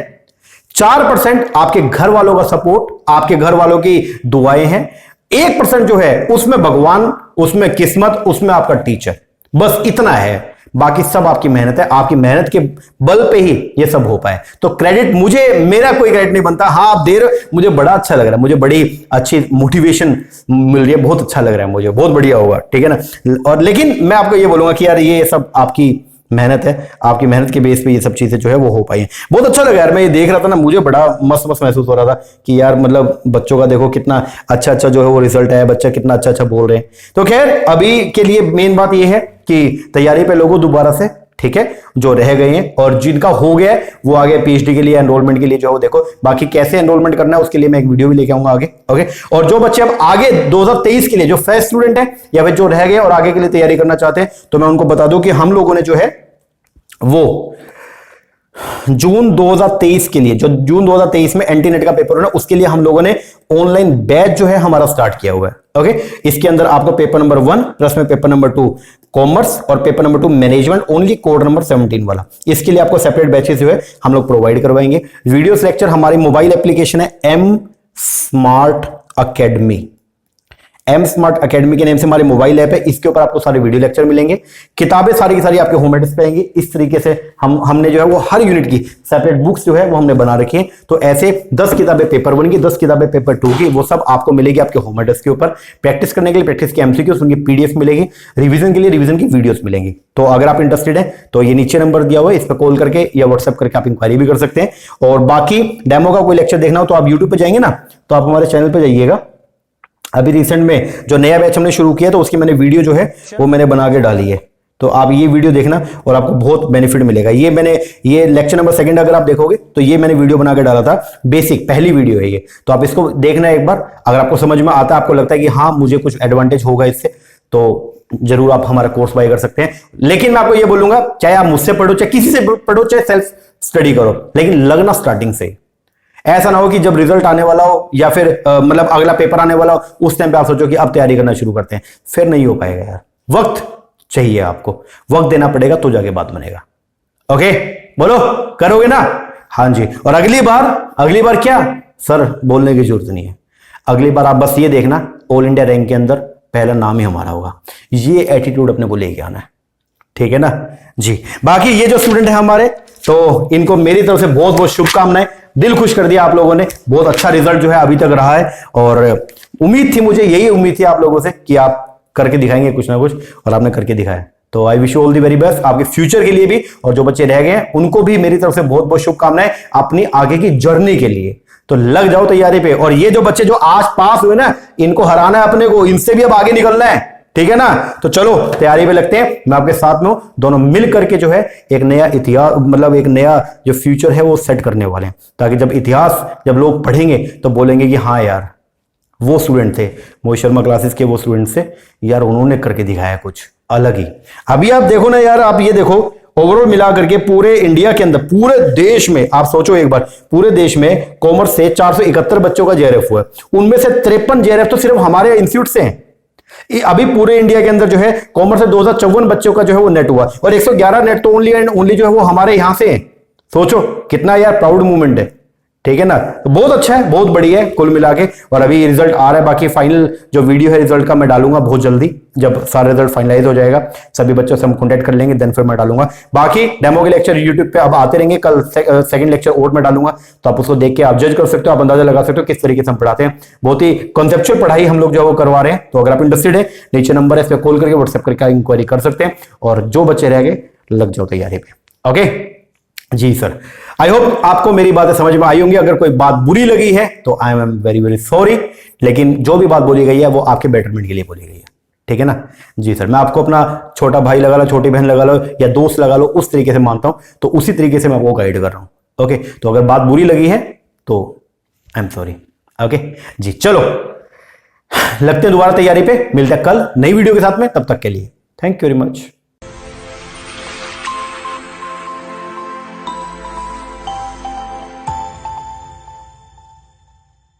4% आपके घर वालों का सपोर्ट, आपके घर वालों की दुआएं हैं, 1% जो है उसमें भगवान, उसमें किस्मत, उसमें आपका टीचर, बस इतना है। बाकी सब आपकी मेहनत है, आपकी मेहनत के बल पे ही ये सब हो पाए। तो क्रेडिट मुझे, मेरा कोई क्रेडिट नहीं बनता। हाँ आप दे रहे हो, मुझे बड़ा अच्छा लग रहा है, मुझे बड़ी अच्छी मोटिवेशन मिल रही है, बहुत अच्छा लग रहा है मुझे, बहुत बढ़िया होगा, ठीक है ना। और लेकिन मैं आपको ये बोलूंगा कि यार ये सब आपकी मेहनत है, आपकी मेहनत के बेस पे ये सब चीजें जो है वो हो पाई हैं। बहुत अच्छा लगा यार, मैं ये देख रहा था ना, मुझे बड़ा मस्त मस्त महसूस हो रहा था कि यार मतलब बच्चों का देखो कितना अच्छा अच्छा जो है वो रिजल्ट है, बच्चा कितना अच्छा अच्छा बोल रहे हैं। तो खैर अभी के लिए मेन बात ये है कि तैयारी पे लोगों दोबारा से, ठीक है, जो रह गए हैं और जिनका हो गया है वो आगे पीएचडी के लिए एनरोलमेंट के लिए जो है देखो, बाकी कैसे एनरोलमेंट करना है उसके लिए मैं एक वीडियो भी लेके आऊंगा आगे। ओके, और जो बच्चे अब आगे 2023 के लिए जो फ्रेश स्टूडेंट है या फिर जो रह गए और आगे के लिए तैयारी करना चाहते हैं, तो मैं उनको बता दूं कि हम लोगों ने जो है वो जून 2023 के लिए, जो जून 2023 में एंटी नेट का पेपर होना, उसके लिए हम लोगों ने ऑनलाइन बैच जो है हमारा स्टार्ट किया हुआ है। ओके, इसके अंदर आपको पेपर नंबर 1 प्लस में पेपर नंबर 2 कॉमर्स और paper number 2 management, only code number 17 वाला, इसके लिए आपको सेपरेट बैचेस जो है हम लोग प्रोवाइड करवाएंगे। वीडियोस लेक्चर, हमारी मोबाइल एप्लीकेशन है am smart academy, am smart academy के नेम से हमारी मोबाइल ऐप है, इसके ऊपर आपको सारे वीडियो लेक्चर मिलेंगे, किताबें सारी की सारी आपके होम एड्रेस पे आएंगी। इस तरीके से हमने जो है वो हर यूनिट की सेपरेट बुक्स जो है वो हमने बना रखी है। तो ऐसे 10 किताबें पेपर 1 की, 10 किताबें पेपर 2 की, वो सब आपको मिलेगी आपके होम एड्रेस के ऊपर। प्रैक्टिस करने के लिए प्रैक्टिस की एमसीक्यूज, उनकी पीडीएफ मिलेगी, रिवीजन के लिए रिवीजन की वीडियोस मिलेंगी। तो अगर आप इंटरेस्टेड हैं तो ये नीचे नंबर दिया हुआ है, इस पर कॉल करके या व्हाट्सएप करके आप इंक्वायरी भी कर सकते हैं। और बाकी डेमो का कोई लेक्चर देखना हो तो आप यूट्यूब पे जाएंगे ना, तो आप हमारे चैनल पे जाइएगा। अभी रिसेंट में जो नया बैच हमने शुरू किया तो उसकी मैंने वीडियो जो है वो मैंने बना के डाली है, तो आप ये वीडियो देखना और आपको बहुत बेनिफिट मिलेगा। ये लेक्चर नंबर 2 अगर आप देखोगे तो ये मैंने वीडियो बना के डाला था, बेसिक पहली वीडियो है ये, तो आप इसको देखना एक बार। अगर आपको समझ में आता है, आपको लगता है कि हाँ मुझे कुछ एडवांटेज होगा इससे, तो जरूर आप हमारा कोर्स बाय कर सकते हैं। लेकिन मैं आपको ये बोलूंगा, चाहे आप मुझसे पढ़ो, चाहे किसी से पढ़ो, चाहे सेल्फ स्टडी करो, लेकिन लगना स्टार्टिंग से। ऐसा ना हो कि जब रिजल्ट आने वाला हो या फिर मतलब अगला पेपर आने वाला हो उस टाइम पे आप सोचो कि अब तैयारी करना शुरू करते हैं, फिर नहीं हो पाएगा यार। वक्त चाहिए, आपको वक्त देना पड़ेगा तो जाके बात बनेगा। ओके, बोलो करोगे ना? हाँ जी। और अगली बार क्या सर बोलने की जरूरत नहीं है, अगली बार आप बस ये देखना ऑल इंडिया रैंक के अंदर पहला नाम ही हमारा होगा। ये एटीट्यूड अपने को लेके आना है, ठीक है ना जी। बाकी ये जो स्टूडेंट है हमारे, तो इनको मेरी तरफ से बहुत बहुत शुभकामनाएं। दिल खुश कर दिया आप लोगों ने, बहुत अच्छा रिजल्ट जो है अभी तक रहा है। और उम्मीद थी, मुझे यही उम्मीद थी आप लोगों से कि आप करके दिखाएंगे कुछ ना कुछ, और आपने करके दिखाया। तो I wish you all the very best आपके फ्यूचर के लिए भी, और जो बच्चे रह गए हैं उनको भी मेरी तरफ से बहुत बहुत शुभकामनाएं अपनी आगे की जर्नी के लिए। तो लग जाओ तैयारी पे। और ये जो बच्चे जो आज पास हुए ना, इनको हराना है अपने को, इनसे भी अब आगे निकलना है, ठीक है ना। तो चलो तैयारी पे लगते हैं, मैं आपके साथ में हूं, दोनों मिल करके जो है एक नया इतिहास, मतलब एक नया जो फ्यूचर है वो सेट करने वाले हैं, ताकि जब इतिहास जब लोग पढ़ेंगे तो बोलेंगे कि हाँ यार वो स्टूडेंट थे, मोहित शर्मा क्लासेस के वो स्टूडेंट से यार, उन्होंने करके दिखाया कुछ अलग ही। अभी आप देखो ना यार, आप ये देखो ओवरऑल मिला करके पूरे इंडिया के अंदर, पूरे देश में आप सोचो एक बार, पूरे देश में कॉमर्स से 471 बच्चों का जेआरएफ हुआ, उनमें से 53 जेआरएफ तो सिर्फ हमारे इंस्टीट्यूट से हैं। अभी पूरे इंडिया के अंदर जो है कॉमर्स से 2054 बच्चों का जो है वो नेट हुआ, और 111 नेट तो ओनली एंड ओनली जो है वो हमारे यहां से है। सोचो कितना यार प्राउड मूवमेंट है, ठीक है ना। तो बहुत अच्छा है, बहुत बढ़िया है कुल मिला के। और अभी रिजल्ट आ रहा है, बाकी फाइनल जो वीडियो है रिजल्ट का मैं डालूंगा बहुत जल्दी, जब सारा रिजल्ट फाइनलाइज हो जाएगा सभी बच्चों से हम कॉन्टेक्ट कर लेंगे, देन फिर मैं डालूंगा। बाकी डेमो के लेक्चर यूट्यूब पे अब आते रहेंगे, कल सेकंड लेक्चर और मैं डालूंगा, तो आप उसको देख के आप जज कर सकते हो, आप अंदाजा लगा सकते हो किस तरीके से हम पढ़ाते हैं। बहुत ही कॉन्सेप्चुअल पढ़ाई हम लोग जो है वो करवा रहे हैं। तो अगर आप इंटरेस्टेड है, नीचे नंबर है, इस पर कॉल करके व्हाट्सएप करके इंक्वायरी कर सकते हैं। और जो बच्चे रह गए लग जाओ तैयारी पे। ओके जी सर, आई होप आपको मेरी बातें समझ में आई होंगी। अगर कोई बात बुरी लगी है तो I am very very sorry, लेकिन जो भी बात बोली गई है वो आपके बेटरमेंट के लिए बोली गई है, ठीक है ना जी सर। मैं आपको अपना छोटा भाई लगा लो, छोटी बहन लगा लो, या दोस्त लगा लो, उस तरीके से मानता हूं, तो उसी तरीके से मैं आपको गाइड कर रहा हूं। ओके, तो अगर बात बुरी लगी है तो आई एम सॉरी। ओके जी, चलो लगते हैं दोबारा तैयारी पे, मिलते हैं कल नई वीडियो के साथ में। तब तक के लिए थैंक यू वेरी मच।